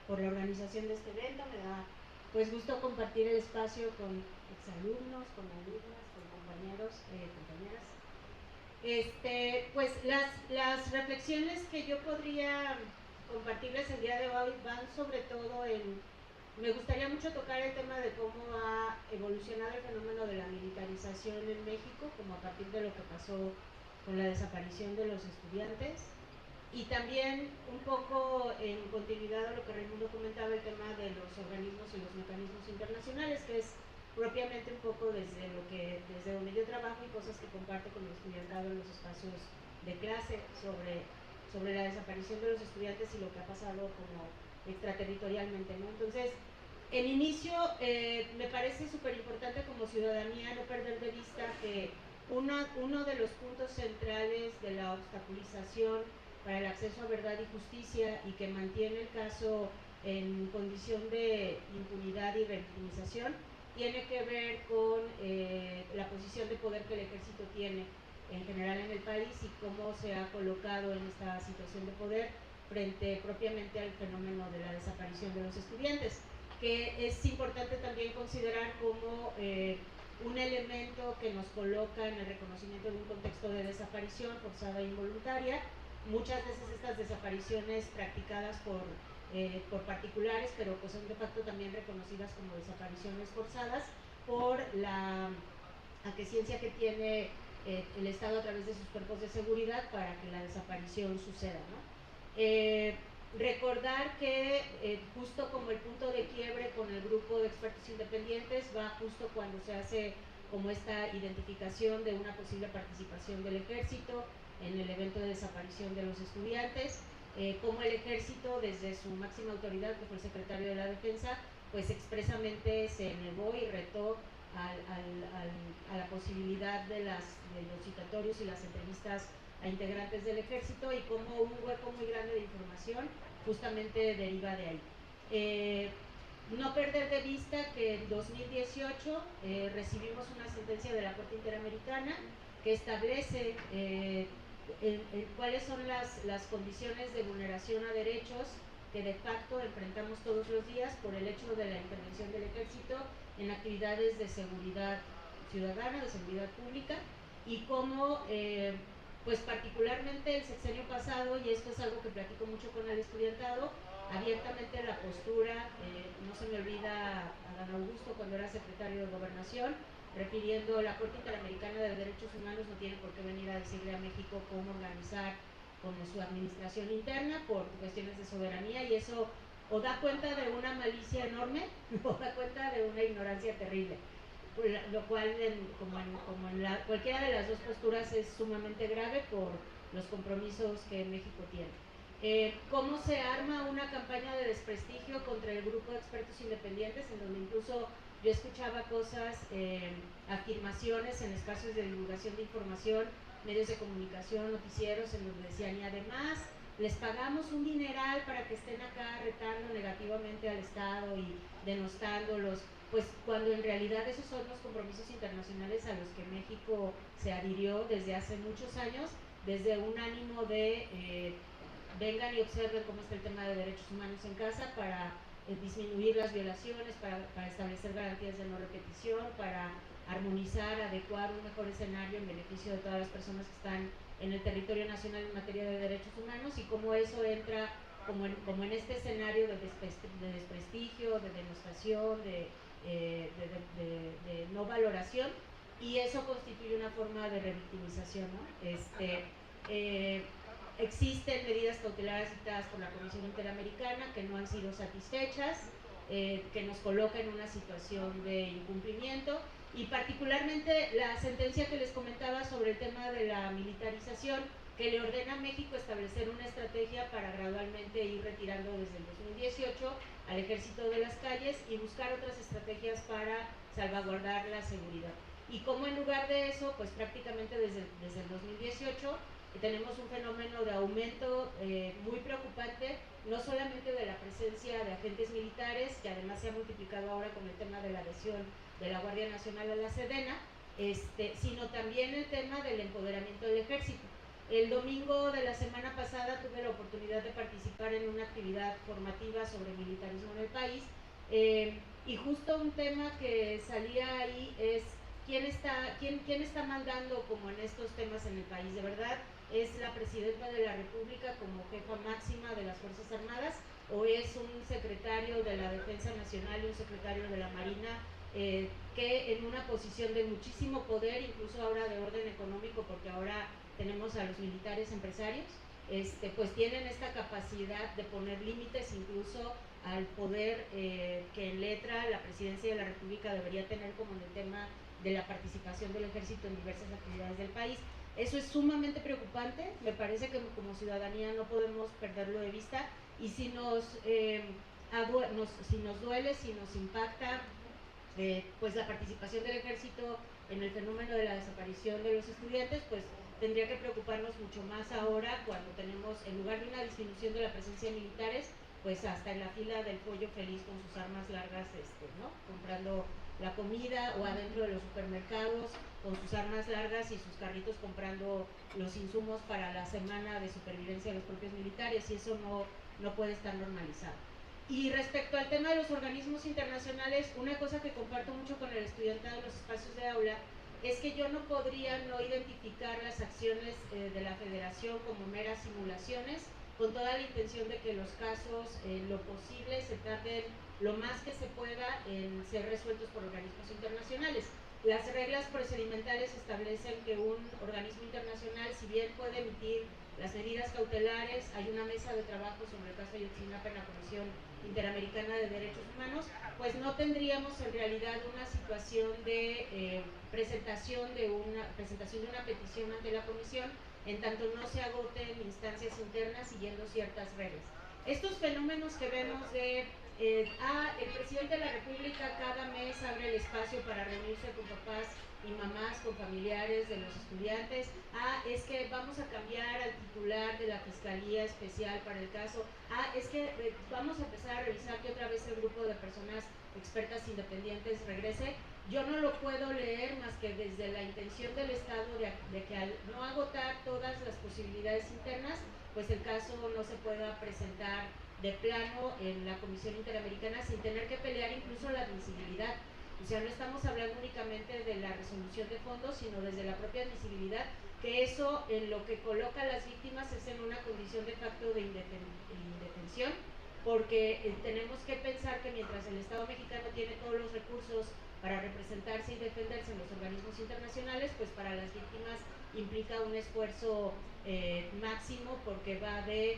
por la organización de este evento. Me da pues gusto compartir el espacio con exalumnos, con alumnas, con compañeros, compañeras. Pues las reflexiones que yo podría compartirles el día de hoy van sobre todo me gustaría mucho tocar el tema de cómo ha evolucionado el fenómeno de la militarización en México, como a partir de lo que pasó con la desaparición de los estudiantes, y también un poco en continuidad a lo que Raimundo comentaba, el tema de los organismos y los mecanismos internacionales, que es propiamente un poco desde donde yo trabajo y cosas que comparto con el estudiantado en los espacios de clase sobre la desaparición de los estudiantes y lo que ha pasado como extraterritorialmente, ¿no? Entonces, en inicio, me parece súper importante como ciudadanía no perder de vista que Uno de los puntos centrales de la obstaculización para el acceso a verdad y justicia y que mantiene el caso en condición de impunidad y revictimización tiene que ver con la posición de poder que el ejército tiene en general en el país y cómo se ha colocado en esta situación de poder frente propiamente al fenómeno de la desaparición de los estudiantes, que es importante también considerar como un elemento que nos coloca en el reconocimiento de un contexto de desaparición forzada e involuntaria. Muchas veces estas desapariciones practicadas por particulares, pero pues son de facto también reconocidas como desapariciones forzadas por la aquiescencia que tiene el Estado a través de sus cuerpos de seguridad para que la desaparición suceda, ¿no? Recordar que justo como el punto de quiebre con el grupo de expertos independientes va justo cuando se hace como esta identificación de una posible participación del ejército en el evento de desaparición de los estudiantes, como el ejército desde su máxima autoridad, que fue el secretario de la Defensa, pues expresamente se negó y retó a la posibilidad de los citatorios y las entrevistas a integrantes del ejército, y como un hueco muy grande de información justamente deriva de ahí. No perder de vista que en 2018 recibimos una sentencia de la Corte Interamericana que establece cuáles son las condiciones de vulneración a derechos que de facto enfrentamos todos los días por el hecho de la intervención del ejército en actividades de seguridad ciudadana, de seguridad pública, y cómo pues particularmente el sexenio pasado, y esto es algo que platico mucho con el estudiantado, abiertamente la postura, no se me olvida a Dan Augusto cuando era secretario de Gobernación, refiriendo la Corte Interamericana de Derechos Humanos no tiene por qué venir a decirle a México cómo organizar como su administración interna por cuestiones de soberanía, y eso o da cuenta de una malicia enorme o da cuenta de una ignorancia terrible, lo cual como en cualquiera de las dos posturas es sumamente grave por los compromisos que México tiene. Cómo se arma una campaña de desprestigio contra el grupo de expertos independientes, en donde incluso yo escuchaba cosas, afirmaciones en espacios de divulgación de información, medios de comunicación, noticieros, en donde decían, y además les pagamos un dineral para que estén acá retando negativamente al Estado y denostándolos, pues cuando en realidad esos son los compromisos internacionales a los que México se adhirió desde hace muchos años, desde un ánimo de vengan y observen cómo está el tema de derechos humanos en casa para disminuir las violaciones, para establecer garantías de no repetición, para armonizar, adecuar un mejor escenario en beneficio de todas las personas que están en el territorio nacional en materia de derechos humanos, y cómo eso entra como en este escenario de desprestigio, de denostación, de no valoración, y eso constituye una forma de revictimización, ¿no? Existen medidas cautelares dictadas por la Comisión Interamericana que no han sido satisfechas, que nos coloca en una situación de incumplimiento, y particularmente la sentencia que les comentaba sobre el tema de la militarización, que le ordena a México establecer una estrategia para gradualmente ir retirando desde el 2018 al ejército de las calles y buscar otras estrategias para salvaguardar la seguridad. Y como en lugar de eso, pues prácticamente desde el 2018 tenemos un fenómeno de aumento muy preocupante, no solamente de la presencia de agentes militares, que además se ha multiplicado ahora con el tema de la adhesión de la Guardia Nacional a la Sedena, sino también el tema del empoderamiento del ejército. El domingo de la semana pasada tuve la oportunidad de participar en una actividad formativa sobre militarismo en el país, y justo un tema que salía ahí es quién está mandando como en estos temas en el país. De verdad, ¿es la presidenta de la República como jefa máxima de las Fuerzas Armadas, o es un secretario de la Defensa Nacional y un secretario de la Marina que en una posición de muchísimo poder, incluso ahora de orden económico, porque ahora tenemos a los militares empresarios, pues tienen esta capacidad de poner límites incluso al poder que en letra la Presidencia de la República debería tener como en el tema de la participación del ejército en diversas actividades del país? Eso es sumamente preocupante, me parece que como ciudadanía no podemos perderlo de vista, y si nos duele, si nos impacta pues la participación del ejército en el fenómeno de la desaparición de los estudiantes, pues tendría que preocuparnos mucho más ahora cuando tenemos, en lugar de una disminución de la presencia de militares, pues hasta en la fila del pollo feliz con sus armas largas, ¿no? Comprando la comida, o adentro de los supermercados con sus armas largas y sus carritos comprando los insumos para la semana de supervivencia de los propios militares, y eso no puede estar normalizado. Y respecto al tema de los organismos internacionales, una cosa que comparto mucho con el estudiantado en los espacios de aula es que yo no podría no identificar las acciones de la federación como meras simulaciones, con toda la intención de que los casos, lo posible, se traten lo más que se pueda en ser resueltos por organismos internacionales. Las reglas procedimentales establecen que un organismo internacional, si bien puede emitir las medidas cautelares, hay una mesa de trabajo sobre el caso Ayotzinapa en la Comisión Interamericana de Derechos Humanos, pues no tendríamos en realidad una situación de presentación de una petición ante la Comisión, en tanto no se agoten instancias internas siguiendo ciertas reglas. Estos fenómenos que vemos de el presidente de la República cada mes abre el espacio para reunirse con papás y mamás, con familiares de los estudiantes, es que vamos a cambiar al titular de la Fiscalía Especial para el caso, es que vamos a empezar a revisar que otra vez el grupo de personas expertas independientes regrese. Yo no lo puedo leer más que desde la intención del Estado de que al no agotar todas las posibilidades internas, pues el caso no se pueda presentar de plano en la Comisión Interamericana sin tener que pelear incluso la admisibilidad. O sea, no estamos hablando únicamente de la resolución de fondos, sino desde la propia admisibilidad, que eso en lo que coloca a las víctimas es en una condición de facto de indefensión, porque tenemos que pensar que mientras el Estado mexicano tiene todos los recursos para representarse y defenderse en los organismos internacionales, pues para las víctimas implica un esfuerzo máximo, porque va de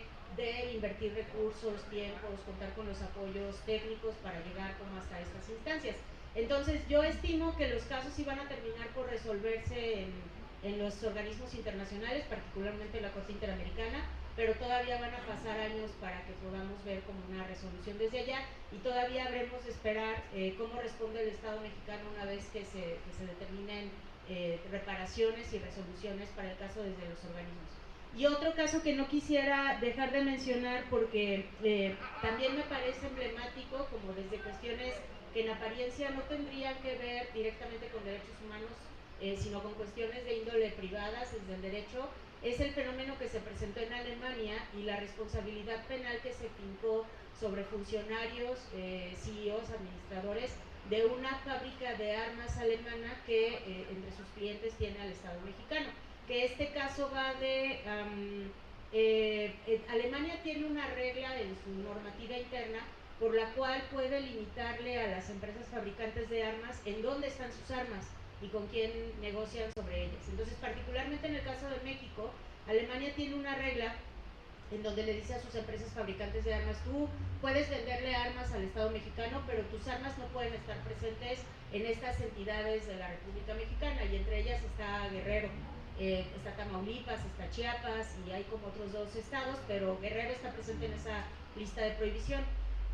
invertir recursos, tiempos, contar con los apoyos técnicos para llegar como hasta estas instancias. Entonces yo estimo que los casos iban a terminar por resolverse en los organismos internacionales, particularmente la Corte Interamericana, pero todavía van a pasar años para que podamos ver como una resolución desde allá, y todavía habremos de esperar cómo responde el Estado mexicano una vez que se determinen reparaciones y resoluciones para el caso desde los organismos. Y otro caso que no quisiera dejar de mencionar, porque también me parece emblemático, como desde cuestiones que en apariencia no tendrían que ver directamente con derechos humanos, sino con cuestiones de índole privadas desde el derecho, es el fenómeno que se presentó en Alemania y la responsabilidad penal que se fincó sobre funcionarios, CEOs, administradores de una fábrica de armas alemana que entre sus clientes tiene al Estado mexicano. Que este caso va de Alemania tiene una regla en su normativa interna por la cual puede limitarle a las empresas fabricantes de armas en dónde están sus armas y con quién negocian sobre ellas. Entonces, particularmente en el caso de México, Alemania tiene una regla en donde le dice a sus empresas fabricantes de armas: tú puedes venderle armas al Estado mexicano, pero tus armas no pueden estar presentes en estas entidades de la República Mexicana, y entre ellas está Guerrero, está Tamaulipas, está Chiapas, y hay como otros 2 estados, pero Guerrero está presente en esa lista de prohibición.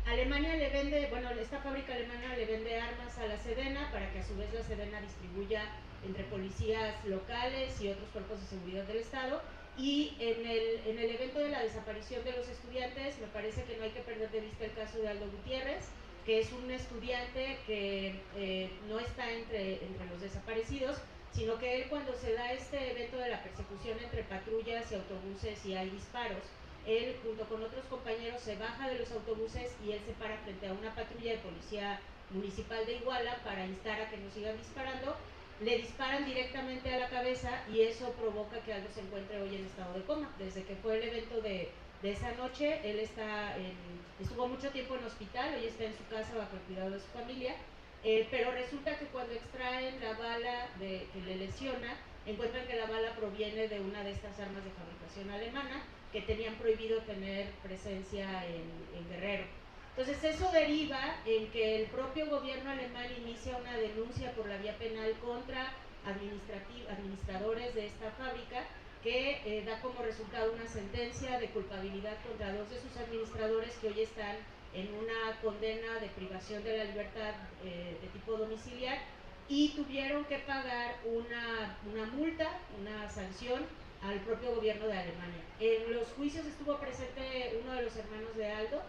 Alemania le vende, esta fábrica alemana le vende armas a la Sedena para que a su vez la Sedena distribuya entre policías locales y otros cuerpos de seguridad del Estado. Y en el evento de la desaparición de los estudiantes, me parece que no hay que perder de vista el caso de Aldo Gutiérrez, que es un estudiante que no está entre los desaparecidos, sino que él, cuando se da este evento de la persecución entre patrullas y autobuses y hay disparos, él junto con otros compañeros se baja de los autobuses y él se para frente a una patrulla de policía municipal de Iguala para instar a que no sigan disparando. Le disparan directamente a la cabeza y eso provoca que Aldo se encuentre hoy en estado de coma. Desde que fue el evento de esa noche, él estuvo mucho tiempo en hospital, hoy está en su casa bajo el cuidado de su familia, pero resulta que cuando extraen la bala que le lesiona, encuentran que la bala proviene de una de estas armas de fabricación alemana que tenían prohibido tener presencia en Guerrero. Entonces eso deriva en que el propio gobierno alemán inicia una denuncia por la vía penal contra administradores de esta fábrica, que da como resultado una sentencia de culpabilidad contra 2 de sus administradores, que hoy están en una condena de privación de la libertad de tipo domiciliar, y tuvieron que pagar una multa, una sanción al propio gobierno de Alemania. En los juicios estuvo presente uno de los hermanos de Aldo.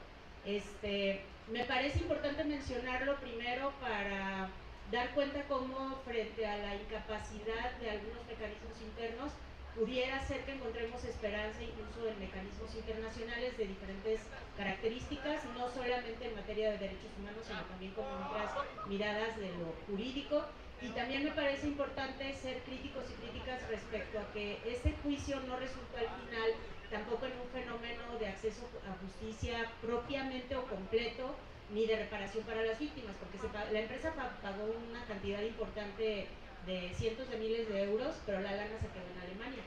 Me parece importante mencionarlo primero para dar cuenta cómo frente a la incapacidad de algunos mecanismos internos pudiera ser que encontremos esperanza incluso en mecanismos internacionales de diferentes características, no solamente en materia de derechos humanos, sino también con otras miradas de lo jurídico. Y también me parece importante ser críticos y críticas respecto a que ese juicio no resultó al final tampoco en un fenómeno de acceso a justicia propiamente o completo, ni de reparación para las víctimas, porque la empresa pagó una cantidad importante de cientos de miles de euros, pero la lana se quedó en Alemania,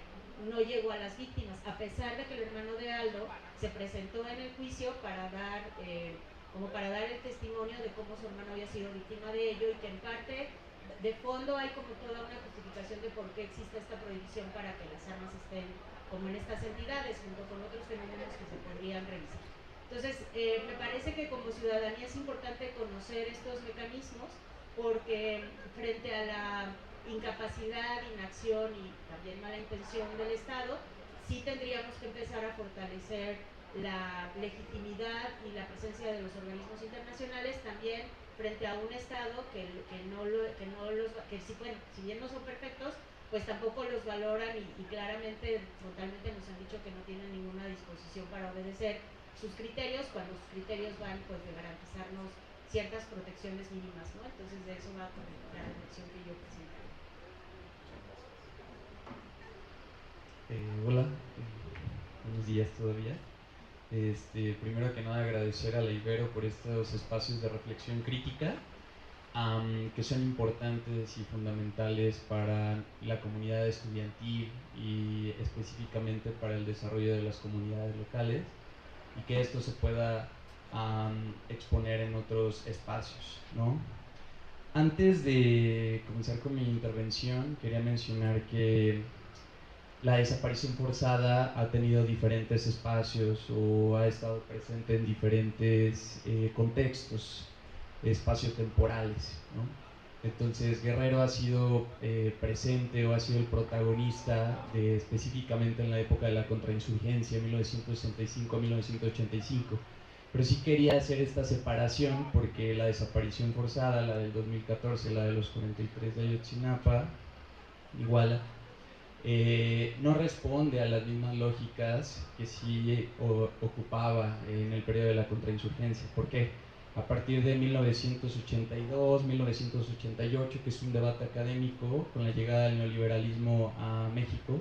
no llegó a las víctimas, a pesar de que el hermano de Aldo se presentó en el juicio para dar el testimonio de cómo su hermano había sido víctima de ello, y que en parte de fondo hay como toda una justificación de por qué existe esta prohibición para que las armas estén como en estas entidades, junto con otros fenómenos que se podrían revisar. Entonces, me parece que como ciudadanía es importante conocer estos mecanismos, porque frente a la incapacidad, inacción y también mala intención del Estado, sí tendríamos que empezar a fortalecer la legitimidad y la presencia de los organismos internacionales también frente a un Estado que si bien no son perfectos, pues tampoco los valoran y claramente, frontalmente nos han dicho que no tienen ninguna disposición para obedecer sus criterios, cuando sus criterios van pues de garantizarnos ciertas protecciones mínimas, ¿no? Entonces de eso va con la reflexión que yo presenté. Hola, buenos días todavía. Primero que nada agradecer a la Ibero por estos espacios de reflexión crítica que son importantes y fundamentales para la comunidad estudiantil y específicamente para el desarrollo de las comunidades locales, y que esto se pueda exponer en otros espacios, ¿no? Antes de comenzar con mi intervención, quería mencionar que la desaparición forzada ha tenido diferentes espacios o ha estado presente en diferentes contextos espaciotemporales, ¿no? Entonces Guerrero ha sido presente o ha sido el protagonista específicamente en la época de la contrainsurgencia, 1965 a 1985. Pero sí quería hacer esta separación porque la desaparición forzada, la del 2014, la de los 43 de Ayotzinapa, Iguala, no responde a las mismas lógicas que sí ocupaba en el periodo de la contrainsurgencia. ¿Por qué? A partir de 1982, 1988, que es un debate académico, con la llegada del neoliberalismo a México,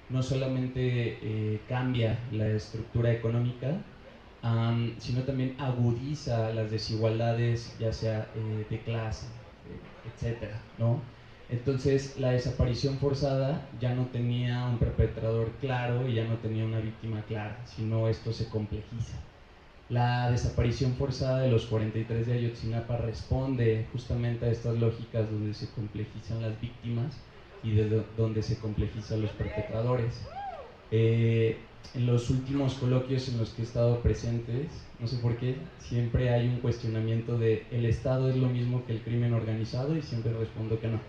no solamente cambia la estructura económica, sino también agudiza las desigualdades, ya sea de clase, etcétera, ¿no? Entonces la desaparición forzada ya no tenía un perpetrador claro y ya no tenía una víctima clara, sino esto se complejiza. La desaparición forzada de los 43 de Ayotzinapa responde justamente a estas lógicas donde se complejizan las víctimas y donde se complejizan los perpetradores. En los últimos coloquios en los que he estado presentes, no sé por qué, siempre hay un cuestionamiento de ¿el Estado es lo mismo que el crimen organizado? Y siempre respondo que no.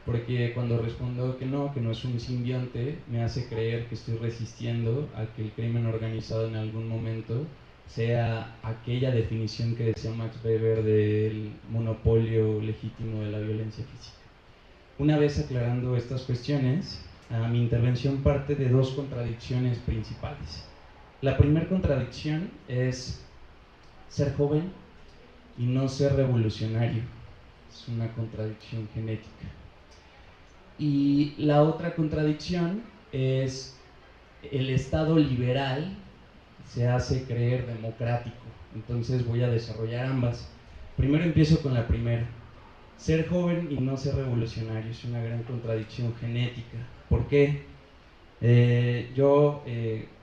Porque cuando respondo que no es un simbionte, me hace creer que estoy resistiendo a que el crimen organizado en algún momento sea aquella definición que decía Max Weber del monopolio legítimo de la violencia física. Una vez aclarando estas cuestiones, mi intervención parte de dos contradicciones principales. La primera contradicción es ser joven y no ser revolucionario. Es una contradicción genética. Y la otra contradicción es el Estado liberal se hace creer democrático. Entonces voy a desarrollar ambas. Primero empiezo con la primera. Ser joven y no ser revolucionario es una gran contradicción genética. ¿Por qué? Yo,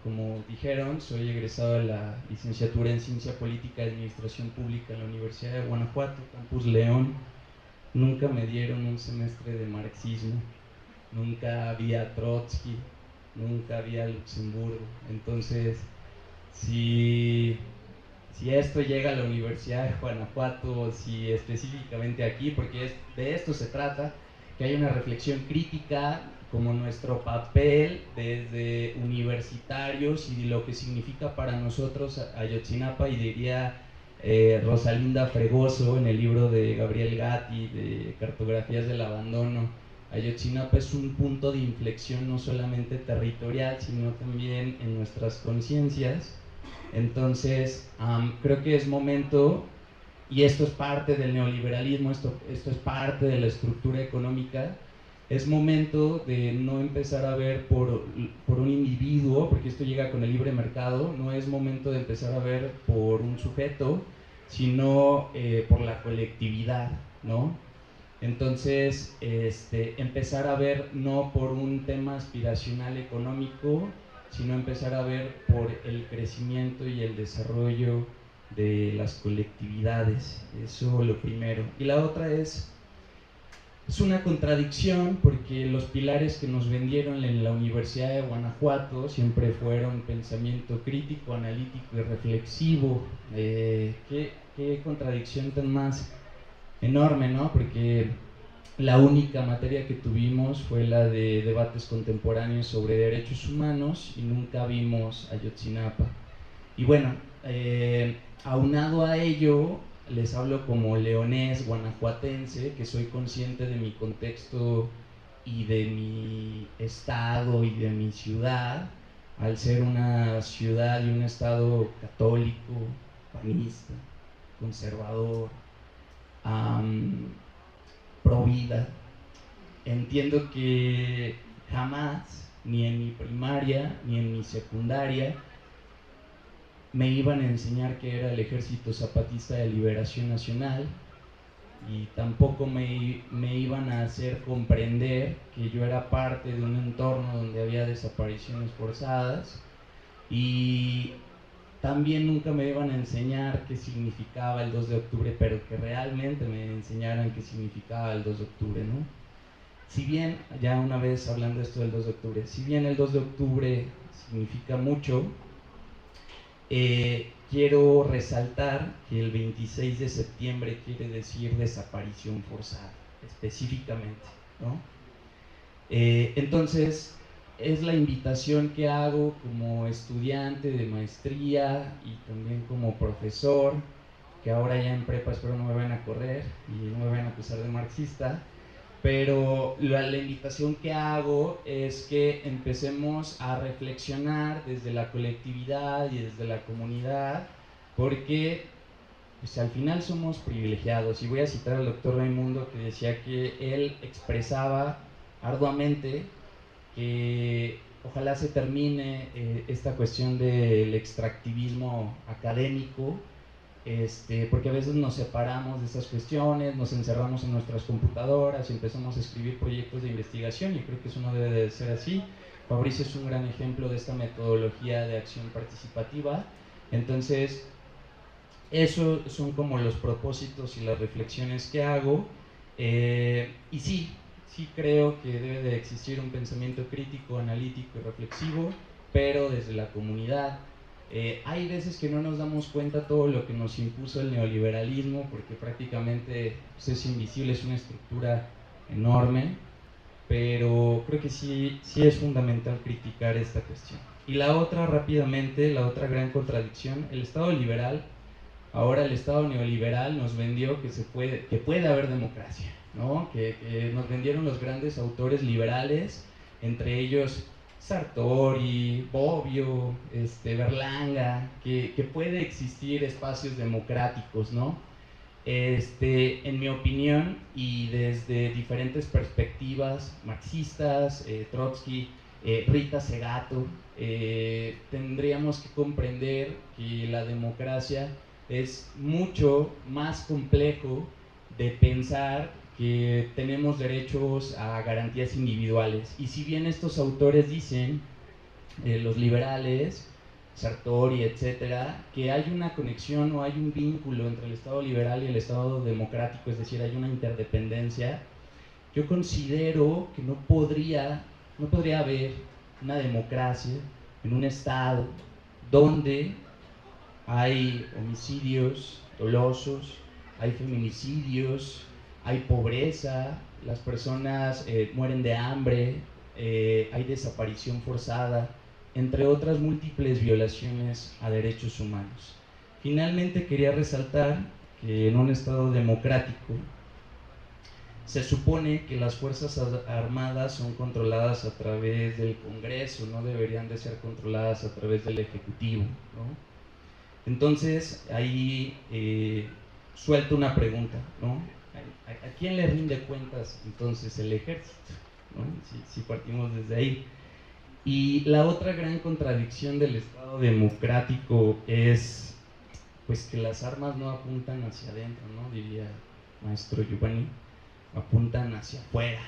como dijeron, soy egresado de la licenciatura en Ciencia Política y Administración Pública en la Universidad de Guanajuato, Campus León. Nunca me dieron un semestre de marxismo, nunca había Trotsky, nunca había Luxemburgo. Entonces, si si esto llega a la Universidad de Guanajuato, si específicamente aquí, porque de esto se trata, que hay una reflexión crítica como nuestro papel desde universitarios y lo que significa para nosotros Ayotzinapa, y diría Rosalinda Fregoso en el libro de Gabriel Gatti de Cartografías del Abandono, Ayotzinapa es un punto de inflexión no solamente territorial, sino también en nuestras conciencias. Entonces, creo que es momento, y esto es parte del neoliberalismo, esto es parte de la estructura económica, es momento de no empezar a ver por un individuo, porque esto llega con el libre mercado, no es momento de empezar a ver por un sujeto, sino por la colectividad, ¿no? Entonces, empezar a ver no por un tema aspiracional económico, sino empezar a ver por el crecimiento y el desarrollo de las colectividades. Eso lo primero. Y la otra es una contradicción, porque los pilares que nos vendieron en la Universidad de Guanajuato siempre fueron pensamiento crítico, analítico y reflexivo. Qué contradicción tan más enorme, ¿no? Porque la única materia que tuvimos fue la de debates contemporáneos sobre derechos humanos y nunca vimos Ayotzinapa. Y bueno, aunado a ello, les hablo como leonés guanajuatense, que soy consciente de mi contexto y de mi estado y de mi ciudad, al ser una ciudad y un estado católico, panista, conservador, pro vida. Entiendo que jamás, ni en mi primaria, ni en mi secundaria, me iban a enseñar qué era el Ejército Zapatista de Liberación Nacional, y tampoco me iban a hacer comprender que yo era parte de un entorno donde había desapariciones forzadas, y también nunca me iban a enseñar qué significaba el 2 de octubre, pero que realmente me enseñaran qué significaba el 2 de octubre, ¿no? Si bien, ya una vez hablando de esto del 2 de octubre, si bien el 2 de octubre significa mucho, quiero resaltar que el 26 de septiembre quiere decir desaparición forzada, específicamente, ¿no? Entonces, es la invitación que hago como estudiante de maestría y también como profesor, que ahora ya en prepa espero no me vayan a correr y no me vayan a acusar de marxista, pero la invitación que hago es que empecemos a reflexionar desde la colectividad y desde la comunidad, porque pues, al final somos privilegiados. Y voy a citar al doctor Raimundo, que decía que él expresaba arduamente que ojalá se termine esta cuestión del extractivismo académico, porque a veces nos separamos de estas cuestiones, nos encerramos en nuestras computadoras y empezamos a escribir proyectos de investigación, y creo que eso no debe de ser así. Fabricio es un gran ejemplo de esta metodología de acción participativa. Entonces, esos son como los propósitos y las reflexiones que hago, y sí creo que debe de existir un pensamiento crítico, analítico y reflexivo, pero desde la comunidad. Hay veces que no nos damos cuenta todo lo que nos impuso el neoliberalismo, porque prácticamente pues, es invisible, es una estructura enorme, pero creo que sí es fundamental criticar esta cuestión. Y la otra, rápidamente, la otra gran contradicción, el Estado liberal, ahora el Estado neoliberal nos vendió que puede haber democracia, ¿no? Que nos vendieron los grandes autores liberales, entre ellos Sartori, Bobbio, Berlanga, que puede existir espacios democráticos, ¿no? En mi opinión, y desde diferentes perspectivas marxistas, Trotsky, Rita Segato, tendríamos que comprender que la democracia es mucho más complejo de pensar que tenemos derechos a garantías individuales. Y si bien estos autores dicen, los liberales, Sartori, etcétera, que hay una conexión o hay un vínculo entre el Estado liberal y el Estado democrático, es decir, hay una interdependencia, yo considero que no podría haber una democracia en un Estado donde hay homicidios dolosos, hay feminicidios, hay pobreza, las personas mueren de hambre, hay desaparición forzada, entre otras múltiples violaciones a derechos humanos. Finalmente quería resaltar que en un Estado democrático se supone que las Fuerzas Armadas son controladas a través del Congreso, no deberían de ser controladas a través del Ejecutivo, ¿no? Entonces, ahí suelto una pregunta, ¿no? ¿A quién le rinde cuentas entonces el ejército? ¿No? Si partimos desde ahí. Y la otra gran contradicción del Estado democrático es pues que las armas no apuntan hacia adentro, ¿no? Diría maestro Giovanni, apuntan hacia afuera,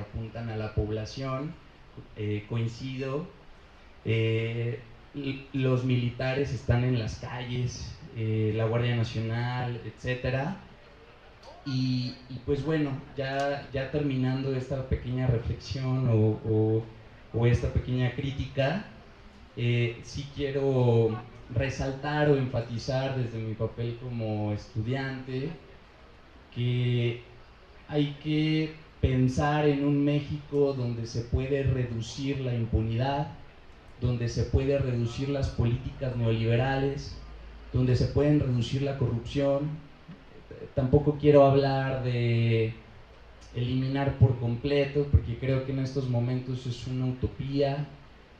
apuntan a la población. Coincido, los militares están en las calles, la Guardia Nacional, etcétera. Y pues bueno, ya terminando esta pequeña reflexión o esta pequeña crítica, sí quiero resaltar o enfatizar desde mi papel como estudiante que hay que pensar en un México donde se puede reducir la impunidad, donde se puede reducir las políticas neoliberales, donde se pueden reducir la corrupción. Tampoco quiero hablar de eliminar por completo, porque creo que en estos momentos es una utopía.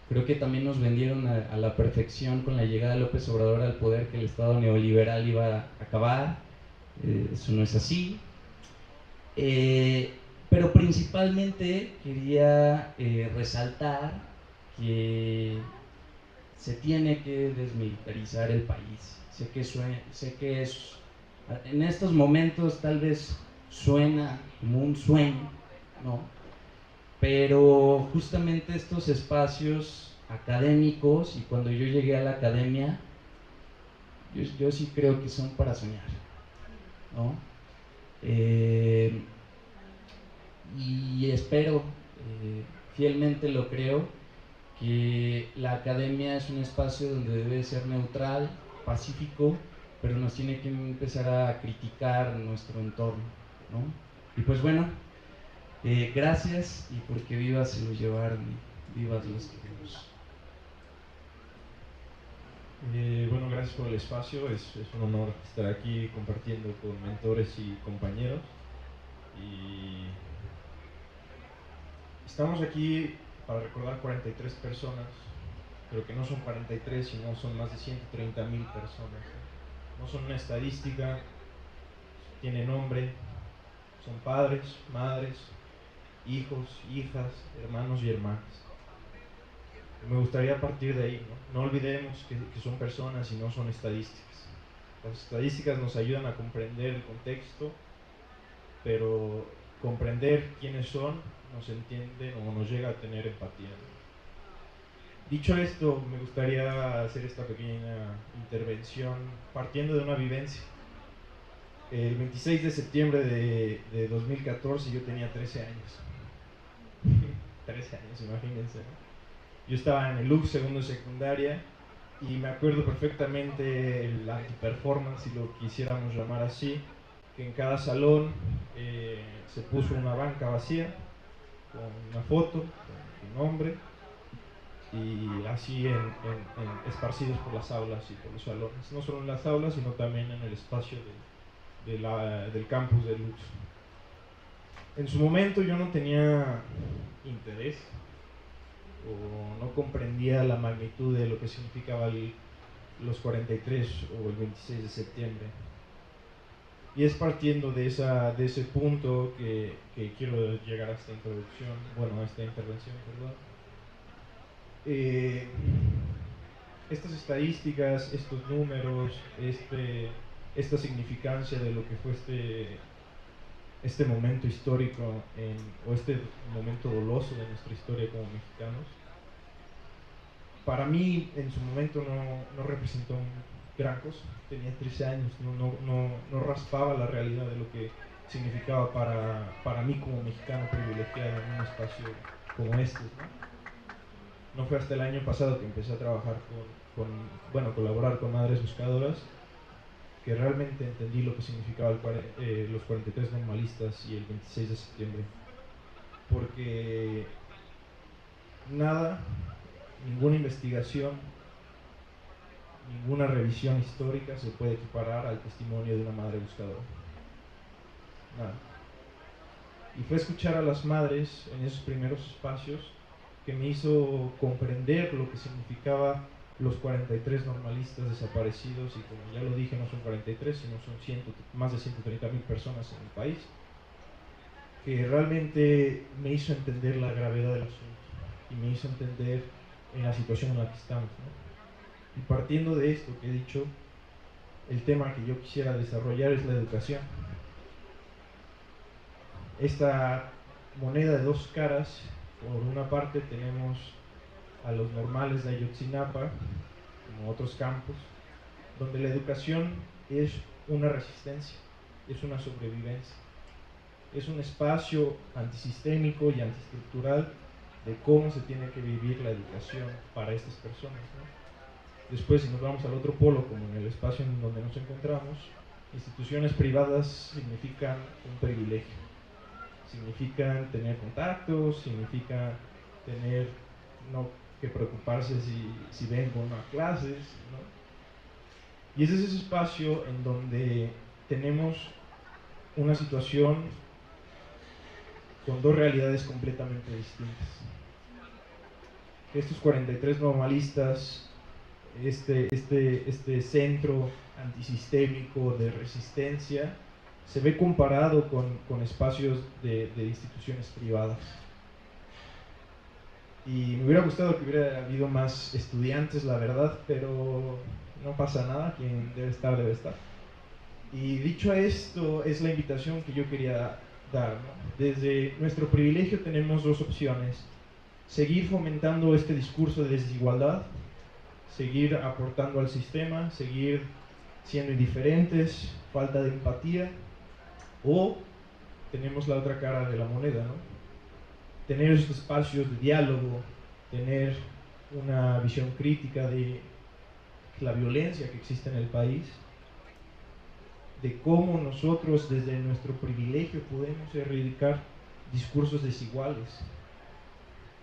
Creo que también nos vendieron a la perfección con la llegada de López Obrador al poder que el Estado neoliberal iba a acabar. Eso no es así. Pero principalmente quería resaltar que se tiene que desmilitarizar el país. Sé que es, en estos momentos tal vez suena como un sueño, ¿no? Pero justamente estos espacios académicos, y cuando yo llegué a la academia, yo sí creo que son para soñar, ¿no? Y espero, fielmente lo creo, que la academia es un espacio donde debe ser neutral, pacífico, pero nos tiene que empezar a criticar nuestro entorno, ¿no? Y pues bueno, gracias, y porque vivas se lo llevaron, y vivas los queremos. Bueno, gracias por el espacio, es un honor estar aquí compartiendo con mentores y compañeros. Y estamos aquí para recordar 43 personas, pero que no son 43, sino son más de 130,000 personas. No son una estadística, tienen nombre, son padres, madres, hijos, hijas, hermanos y hermanas. Me gustaría partir de ahí, ¿no? No olvidemos que son personas y no son estadísticas. Las estadísticas nos ayudan a comprender el contexto, pero comprender quiénes son nos entiende o nos llega a tener empatía, ¿no? Dicho esto, me gustaría hacer esta pequeña intervención partiendo de una vivencia. El 26 de septiembre de 2014 yo tenía 13 años. 13 años, imagínense, ¿no? Yo estaba en el LUC, segundo de secundaria, y me acuerdo perfectamente el anti-performance, si lo quisiéramos llamar así, que en cada salón se puso una banca vacía, con una foto, con tu nombre, y así esparcidos por las aulas y por los salones, no solo en las aulas, sino también en el espacio del campus de Lux. En su momento yo no tenía interés o no comprendía la magnitud de lo que significaba los 43 o el 26 de septiembre. Y es partiendo de ese punto que quiero llegar a esta introducción, bueno, a esta intervención, perdón. Estas estadísticas, estos números, esta significancia de lo que fue este momento histórico o este momento doloso de nuestra historia como mexicanos, para mí en su momento no representó gran cosa. Tenía 13 años, no raspaba la realidad de lo que significaba para mí como mexicano privilegiado en un espacio como este, ¿no? No fue hasta el año pasado que empecé a trabajar colaborar con Madres Buscadoras, que realmente entendí lo que significaba los 43 normalistas y el 26 de septiembre. Porque nada, ninguna investigación, ninguna revisión histórica se puede equiparar al testimonio de una madre buscadora. Nada. Y fue escuchar a las madres en esos primeros espacios que me hizo comprender lo que significaba los 43 normalistas desaparecidos, y como ya lo dije, no son 43, sino son más de 130.000 personas en el país, que realmente me hizo entender la gravedad del asunto y me hizo entender en la situación en la que estamos, ¿no? Y partiendo de esto que he dicho, el tema que yo quisiera desarrollar es la educación. Esta moneda de dos caras. Por una parte tenemos a los normales de Ayotzinapa, como otros campos, donde la educación es una resistencia, es una sobrevivencia, es un espacio antisistémico y antiestructural de cómo se tiene que vivir la educación para estas personas, ¿no? Después, si nos vamos al otro polo, como en el espacio en donde nos encontramos, instituciones privadas significan un privilegio. Significan tener contactos, significa tener no que preocuparse si vengo o no a clases, ¿no? Y ese es ese espacio en donde tenemos una situación con dos realidades completamente distintas. Estos 43 normalistas, este centro antisistémico de resistencia, se ve comparado con espacios de instituciones privadas. Y me hubiera gustado que hubiera habido más estudiantes, la verdad, pero no pasa nada, quien debe estar, debe estar. Y dicho esto, es la invitación que yo quería dar, ¿no? Desde nuestro privilegio tenemos dos opciones: seguir fomentando este discurso de desigualdad, seguir aportando al sistema, seguir siendo indiferentes, falta de empatía, o tenemos la otra cara de la moneda, ¿no? Tener estos espacios de diálogo, tener una visión crítica de la violencia que existe en el país, de cómo nosotros desde nuestro privilegio podemos erradicar discursos desiguales,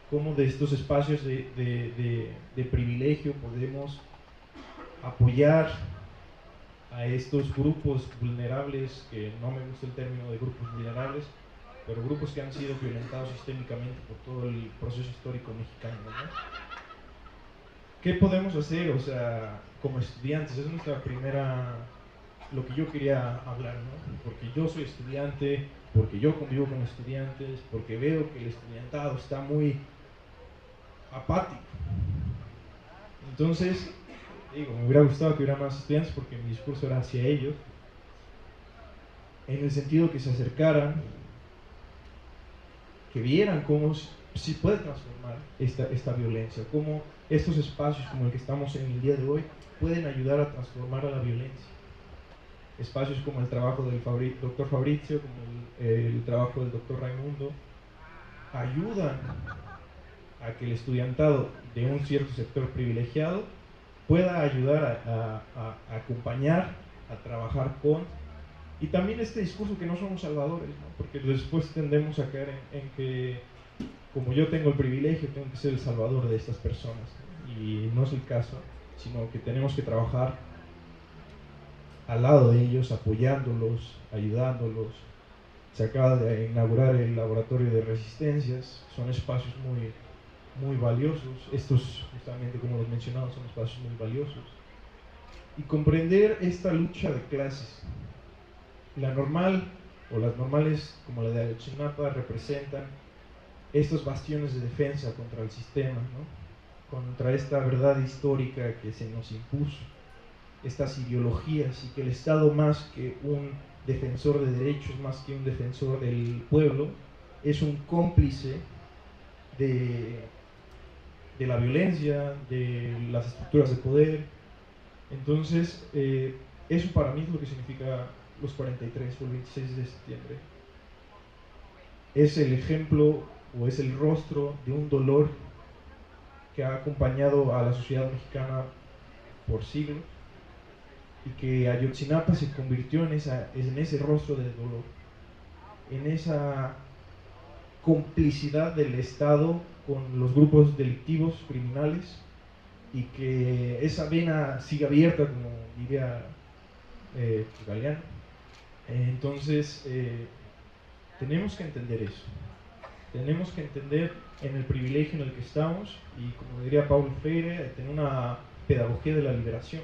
cómo de estos espacios de privilegio podemos apoyar a estos grupos vulnerables, que no me gusta el término de grupos vulnerables, pero grupos que han sido violentados sistémicamente por todo el proceso histórico mexicano, ¿no? ¿Qué podemos hacer, o sea, como estudiantes? Es nuestra primera, lo que yo quería hablar, ¿no? Porque yo soy estudiante, porque yo convivo con estudiantes, porque veo que el estudiantado está muy apático. Entonces, digo, me hubiera gustado que hubiera más estudiantes porque mi discurso era hacia ellos, en el sentido que se acercaran, que vieran cómo se puede transformar esta violencia, cómo estos espacios como el que estamos en el día de hoy pueden ayudar a transformar a la violencia. Espacios como el trabajo del doctor Fabrizio, como el trabajo del doctor Raimundo, ayudan a que el estudiantado de un cierto sector privilegiado pueda ayudar a acompañar, a trabajar con, y también este discurso que no somos salvadores, ¿no? Porque después tendemos a caer en que, como yo tengo el privilegio, tengo que ser el salvador de estas personas, ¿no? Y no es el caso, sino que tenemos que trabajar al lado de ellos, apoyándolos, ayudándolos. Se acaba de inaugurar el laboratorio de resistencias, son espacios muy valiosos. Estos, justamente como los mencionaba, son espacios muy valiosos. Y comprender esta lucha de clases. La normal, o las normales como la de Ayotzinapa, representan estos bastiones de defensa contra el sistema, ¿no? Contra esta verdad histórica que se nos impuso, estas ideologías, y que el Estado, más que un defensor de derechos, más que un defensor del pueblo, es un cómplice de la violencia, de las estructuras de poder. Entonces, eso para mí es lo que significa los 43 o el 26 de septiembre. Es el ejemplo o es el rostro de un dolor que ha acompañado a la sociedad mexicana por siglos, y que Ayotzinapa se convirtió en ese rostro del dolor, en esa complicidad del Estado con los grupos delictivos, criminales, y que esa vena sigue abierta, como diría Galeano. Entonces, tenemos que entender eso. Tenemos que entender en el privilegio en el que estamos y, como diría Paulo Freire, tener una pedagogía de la liberación,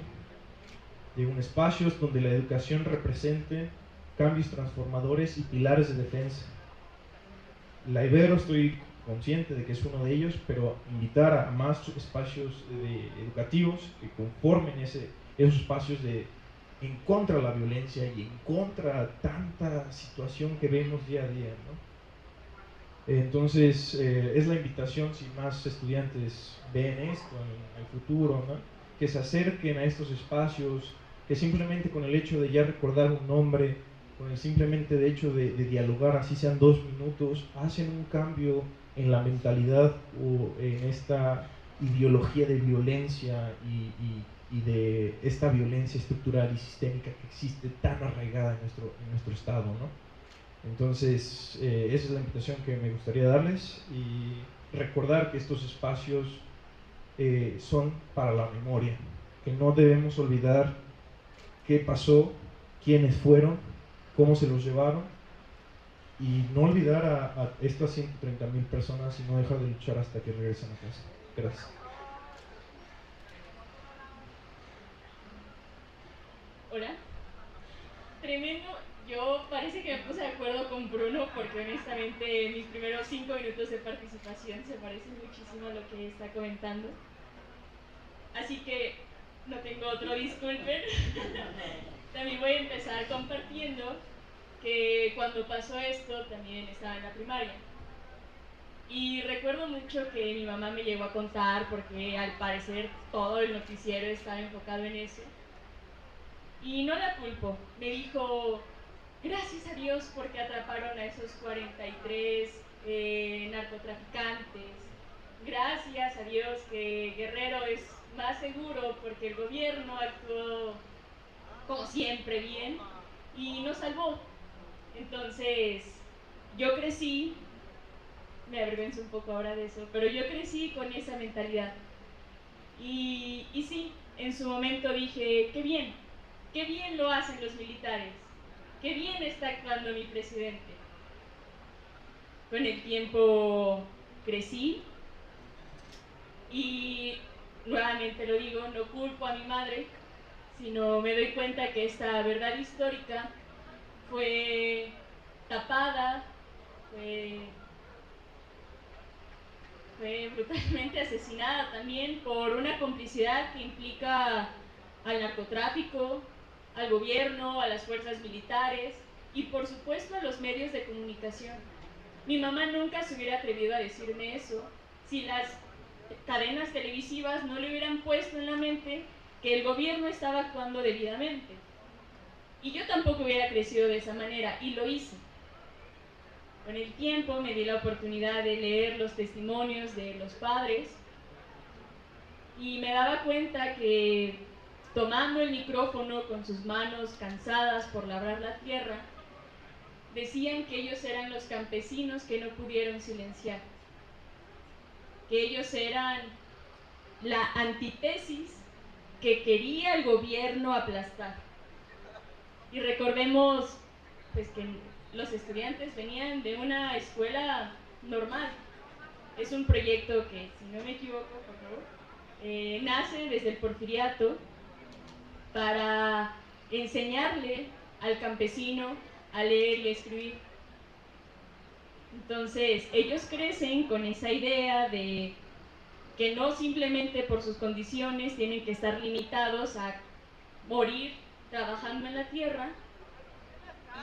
de un espacio donde la educación represente cambios transformadores y pilares de defensa. La Ibero, estoy consciente de que es uno de ellos, pero invitar a más espacios educativos que conformen esos espacios en contra de la violencia y en contra de tanta situación que vemos día a día, ¿no? Entonces, es la invitación, si más estudiantes ven esto en el futuro, ¿no?, que se acerquen a estos espacios, que simplemente con el hecho de ya recordar un nombre, con el simplemente de hecho de dialogar, así sean 2 minutos, hacen un cambio en la mentalidad o en esta ideología de violencia y de esta violencia estructural y sistémica que existe tan arraigada en nuestro estado, ¿no? Entonces, esa es la invitación que me gustaría darles, y recordar que estos espacios son para la memoria, que no debemos olvidar qué pasó, quiénes fueron, cómo se los llevaron, y no olvidar a estas 130,000 personas y no dejar de luchar hasta que regresen a casa. Gracias. Hola. Tremendo. Yo parece que me puse de acuerdo con Bruno porque honestamente mis primeros 5 minutos de participación se parecen muchísimo a lo que está comentando. Así que no tengo otro, disculpen. También voy a empezar compartiendo que cuando pasó esto también estaba en la primaria. Y recuerdo mucho que mi mamá me llegó a contar, porque al parecer todo el noticiero estaba enfocado en eso. Y no la culpo. Me dijo: gracias a Dios porque atraparon a esos 43 narcotraficantes. Gracias a Dios que Guerrero es más seguro porque el gobierno actuó como siempre bien y nos salvó. Entonces, yo crecí, me avergüenzo un poco ahora de eso, pero yo crecí con esa mentalidad. Y sí, en su momento dije: qué bien lo hacen los militares. Qué bien está actuando mi presidente. Con el tiempo crecí y nuevamente lo digo, no culpo a mi madre, sino me doy cuenta que esta verdad histórica fue tapada, fue brutalmente asesinada también por una complicidad que implica al narcotráfico, al gobierno, a las fuerzas militares y por supuesto a los medios de comunicación. Mi mamá nunca se hubiera atrevido a decirme eso si las cadenas televisivas no le hubieran puesto en la mente que el gobierno estaba actuando debidamente. Y yo tampoco hubiera crecido de esa manera, y lo hice. Con el tiempo me di la oportunidad de leer los testimonios de los padres y me daba cuenta que, tomando el micrófono con sus manos cansadas por labrar la tierra, decían que ellos eran los campesinos que no pudieron silenciar, que ellos eran la antítesis que quería el gobierno aplastar. Y recordemos pues que los estudiantes venían de una escuela normal. Es un proyecto que, si no me equivoco, por favor, nace desde el Porfiriato para enseñarle al campesino a leer y a escribir. Entonces, ellos crecen con esa idea de que no simplemente por sus condiciones tienen que estar limitados a morir trabajando en la tierra.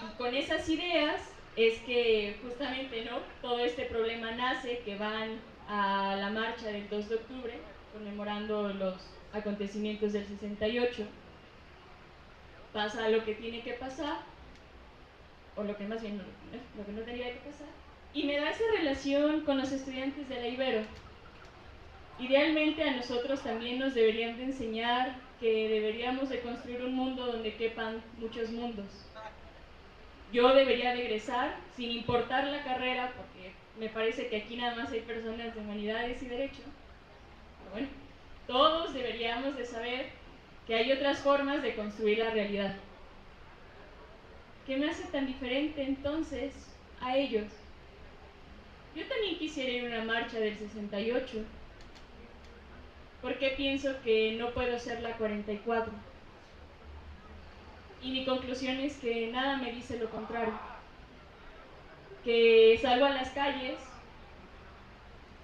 Y con esas ideas es que justamente, ¿no?, todo este problema nace, que van a la marcha del 2 de octubre, conmemorando los acontecimientos del 68. Pasa lo que tiene que pasar, o lo que más bien lo que no tenía que pasar, y me da esa relación con los estudiantes de la Ibero. Idealmente a nosotros también nos deberían de enseñar que deberíamos de construir un mundo donde quepan muchos mundos. Yo debería de egresar sin importar la carrera, porque me parece que aquí nada más hay personas de humanidades y derecho. Pero bueno, todos deberíamos de saber que hay otras formas de construir la realidad. ¿Qué me hace tan diferente entonces a ellos? Yo también quisiera ir a una marcha del 68. ¿Por qué pienso que no puedo ser la 44? Y mi conclusión es que nada me dice lo contrario. Que salgo a las calles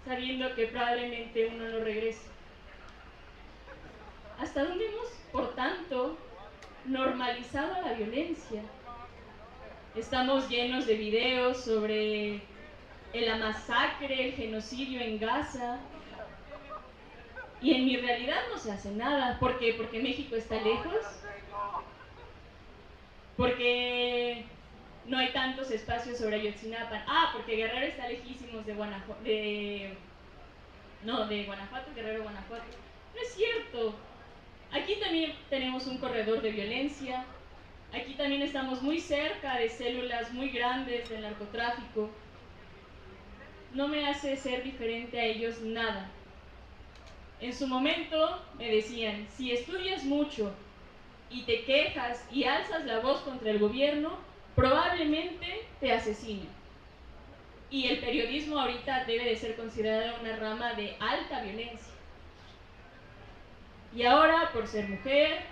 sabiendo que probablemente uno no regrese. ¿Hasta dónde hemos, por tanto, normalizado la violencia? Estamos llenos de videos sobre la masacre, el genocidio en Gaza. Y en mi realidad no se hace nada. ¿Por qué? Porque México está lejos. Porque no hay tantos espacios sobre Ayotzinapa. Ah, porque Guerrero está lejísimos de Guanajuato. De Guanajuato, Guerrero, Guanajuato. No es cierto. Aquí también tenemos un corredor de violencia. Aquí también estamos muy cerca de células muy grandes del narcotráfico. No me hace ser diferente a ellos nada. En su momento me decían, si estudias mucho y te quejas y alzas la voz contra el gobierno, probablemente te asesinen. Y el periodismo ahorita debe de ser considerado una rama de alta violencia. Y ahora, por ser mujer,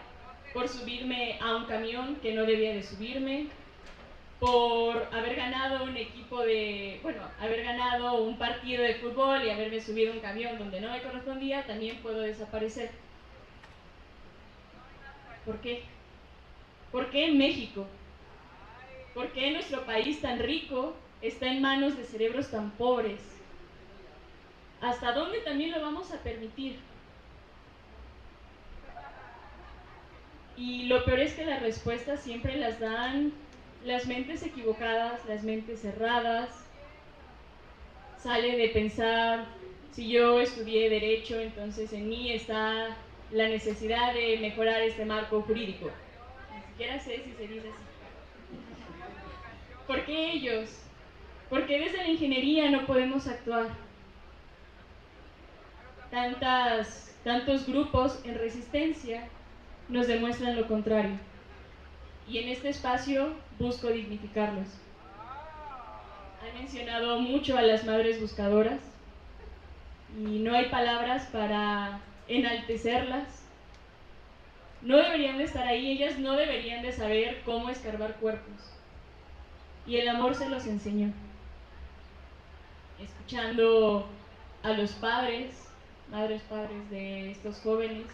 por subirme a un camión que no debía de subirme, por haber ganado haber ganado un partido de fútbol y haberme subido a un camión donde no me correspondía, también puedo desaparecer. ¿Por qué? ¿Por qué en México? ¿Por qué nuestro país tan rico está en manos de cerebros tan pobres? ¿Hasta dónde también lo vamos a permitir? Y lo peor es que las respuestas siempre las dan las mentes equivocadas, las mentes cerradas. Sale de pensar, si yo estudié Derecho, entonces en mí está la necesidad de mejorar este marco jurídico. Ni siquiera sé si se dice así. ¿Por qué ellos? ¿Por qué desde la ingeniería no podemos actuar? Tantos grupos en resistencia nos demuestran lo contrario. Y en este espacio busco dignificarlos. Han mencionado mucho a las madres buscadoras y no hay palabras para enaltecerlas. No deberían de estar ahí, ellas no deberían de saber cómo escarbar cuerpos. Y el amor se los enseñó. Escuchando a los padres, madres, padres de estos jóvenes,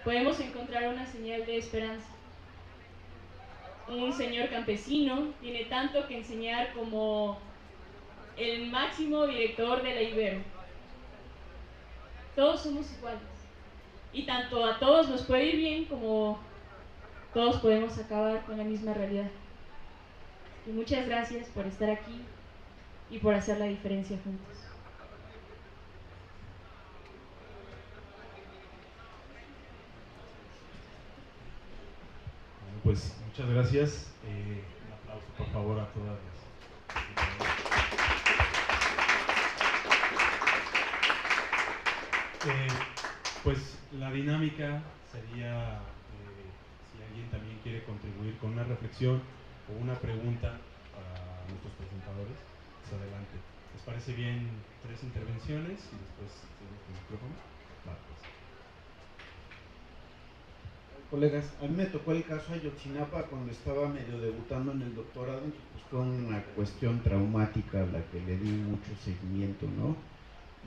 podemos encontrar una señal de esperanza. Un señor campesino tiene tanto que enseñar como el máximo director de la Ibero. Todos somos iguales. Y tanto a todos nos puede ir bien como todos podemos acabar con la misma realidad. Y muchas gracias por estar aquí y por hacer la diferencia juntos. Pues muchas gracias. Un aplauso, por favor, a todas las. Pues la dinámica sería, si alguien también quiere contribuir con una reflexión o una pregunta a nuestros presentadores, pues adelante. ¿Les parece bien 3 intervenciones y después tenemos el micrófono? Vale, pues. Colegas, a mí me tocó el caso Ayotzinapa cuando estaba medio debutando en el doctorado, pues fue una cuestión traumática a la que le di mucho seguimiento, ¿no?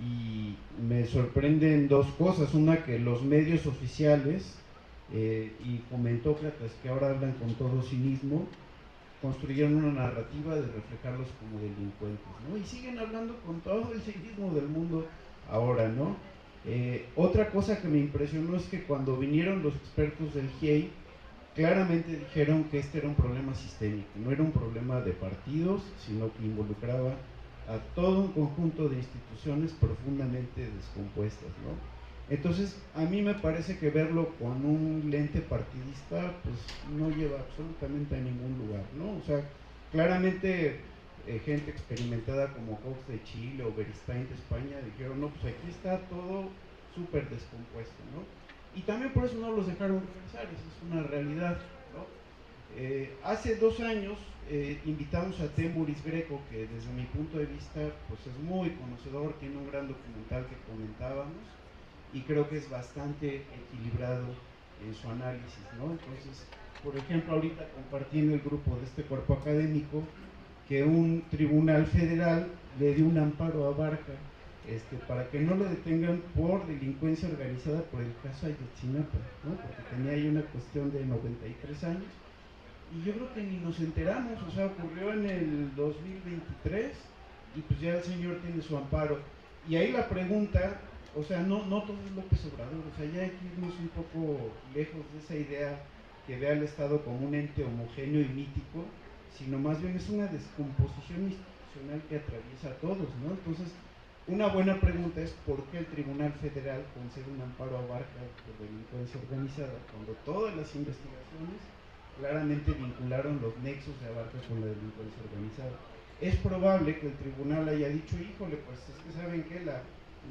Y me sorprenden 2 cosas, una que los medios oficiales y comentócratas que ahora hablan con todo cinismo, construyeron una narrativa de reflejarlos como delincuentes, ¿no? Y siguen hablando con todo el cinismo del mundo ahora, ¿no? Otra cosa que me impresionó es que cuando vinieron los expertos del GIEI, claramente dijeron que este era un problema sistémico, no era un problema de partidos, sino que involucraba a todo un conjunto de instituciones profundamente descompuestas, ¿no? Entonces, a mí me parece que verlo con un lente partidista, pues no lleva absolutamente a ningún lugar, ¿no? O sea, claramente gente experimentada como Cox de Chile o Beristain de España dijeron, no, pues aquí está todo súper descompuesto, ¿no? Y también por eso no los dejaron regresar, esa es una realidad, ¿no? Hace 2 años invitamos a Temuris Greco, que desde mi punto de vista pues es muy conocedor, tiene un gran documental que comentábamos y creo que es bastante equilibrado en su análisis, ¿no? Entonces, por ejemplo, ahorita compartí en el grupo de este cuerpo académico que un tribunal federal le dio un amparo a Barca para que no lo detengan por delincuencia organizada por el caso Ayotzinapa, ¿no? Porque tenía ahí una cuestión de 93 años y yo creo que ni nos enteramos, o sea, ocurrió en el 2023 y pues ya el señor tiene su amparo. Y ahí la pregunta, o sea, no todo es López Obrador, o sea, ya hay que irnos un poco lejos de esa idea que ve al Estado como un ente homogéneo y mítico, sino más bien es una descomposición institucional que atraviesa a todos, ¿no? Entonces, una buena pregunta es por qué el Tribunal Federal concede un amparo a Barca por delincuencia organizada, cuando todas las investigaciones claramente vincularon los nexos de Abarca con la delincuencia organizada. Es probable que el tribunal haya dicho, híjole, pues es que saben que la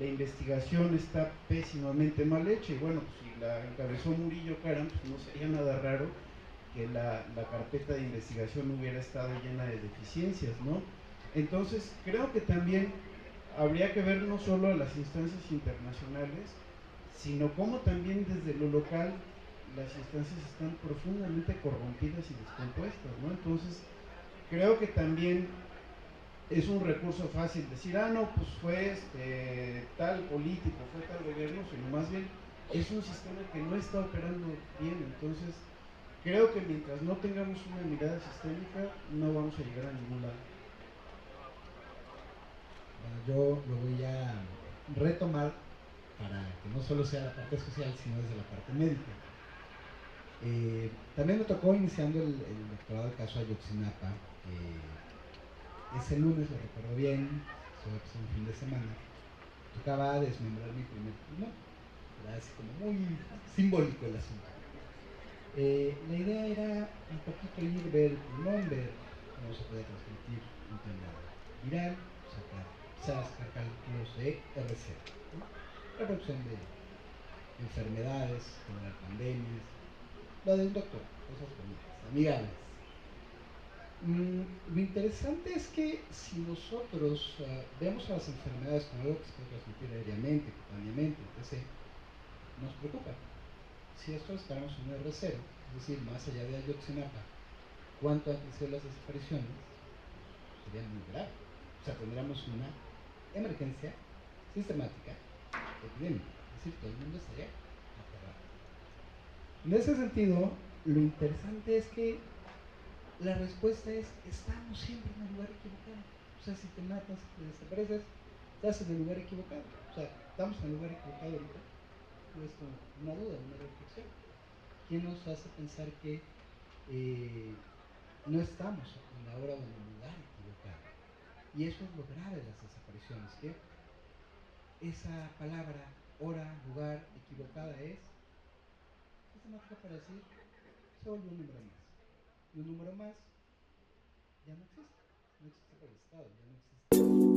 investigación está pésimamente mal hecha, y bueno, pues si la encabezó Murillo Karam, pues no sería nada raro que la carpeta de investigación hubiera estado llena de deficiencias, ¿no? Entonces, creo que también habría que ver no solo a las instancias internacionales, sino cómo también desde lo local las instancias están profundamente corrompidas y descompuestas, ¿no? Entonces, creo que también es un recurso fácil decir, no, pues fue tal político, fue tal gobierno, sino más bien es un sistema que no está operando bien. Entonces, creo que mientras no tengamos una mirada sistémica, no vamos a llegar a ningún lado. Bueno, yo lo voy a retomar para que no solo sea la parte social, sino desde la parte médica. También me tocó iniciando el doctorado del caso Ayotzinapa. Ese lunes, lo recuerdo bien, fue un fin de semana, tocaba desmembrar mi primer pulmón. Era así como muy simbólico el asunto. La idea era un poquito ir, ver el pulmón, ver cómo se puede transmitir un tema viral, sacar cálculos de RC, ¿no? Reproducción de enfermedades, generar pandemias, lo de un doctor, cosas bonitas, amigables. Lo interesante es que si nosotros vemos a las enfermedades como algo que se puede transmitir aéreamente, cutáneamente, etc., nos preocupa. Si esto esperamos un R0, es decir, más allá de Ayotzinapa, ¿cuánto han crecido las desapariciones? Sería muy grave. O sea, tendríamos una emergencia sistemática epidémica. Es decir, todo el mundo estaría aterrado. En ese sentido, lo interesante es que la respuesta es, estamos siempre en el lugar equivocado. O sea, si te matas, te desapareces, estás en el lugar equivocado. O sea, estamos en el lugar equivocado ahorita. Es como una duda, una reflexión. ¿Qué nos hace pensar que no estamos en la hora o en el lugar equivocado? Y eso es lo grave de las desapariciones, que esa palabra, hora, lugar, equivocada es sistemática para decir, se vuelve un número más. Y un número más ya no existe para el Estado, ya no existe.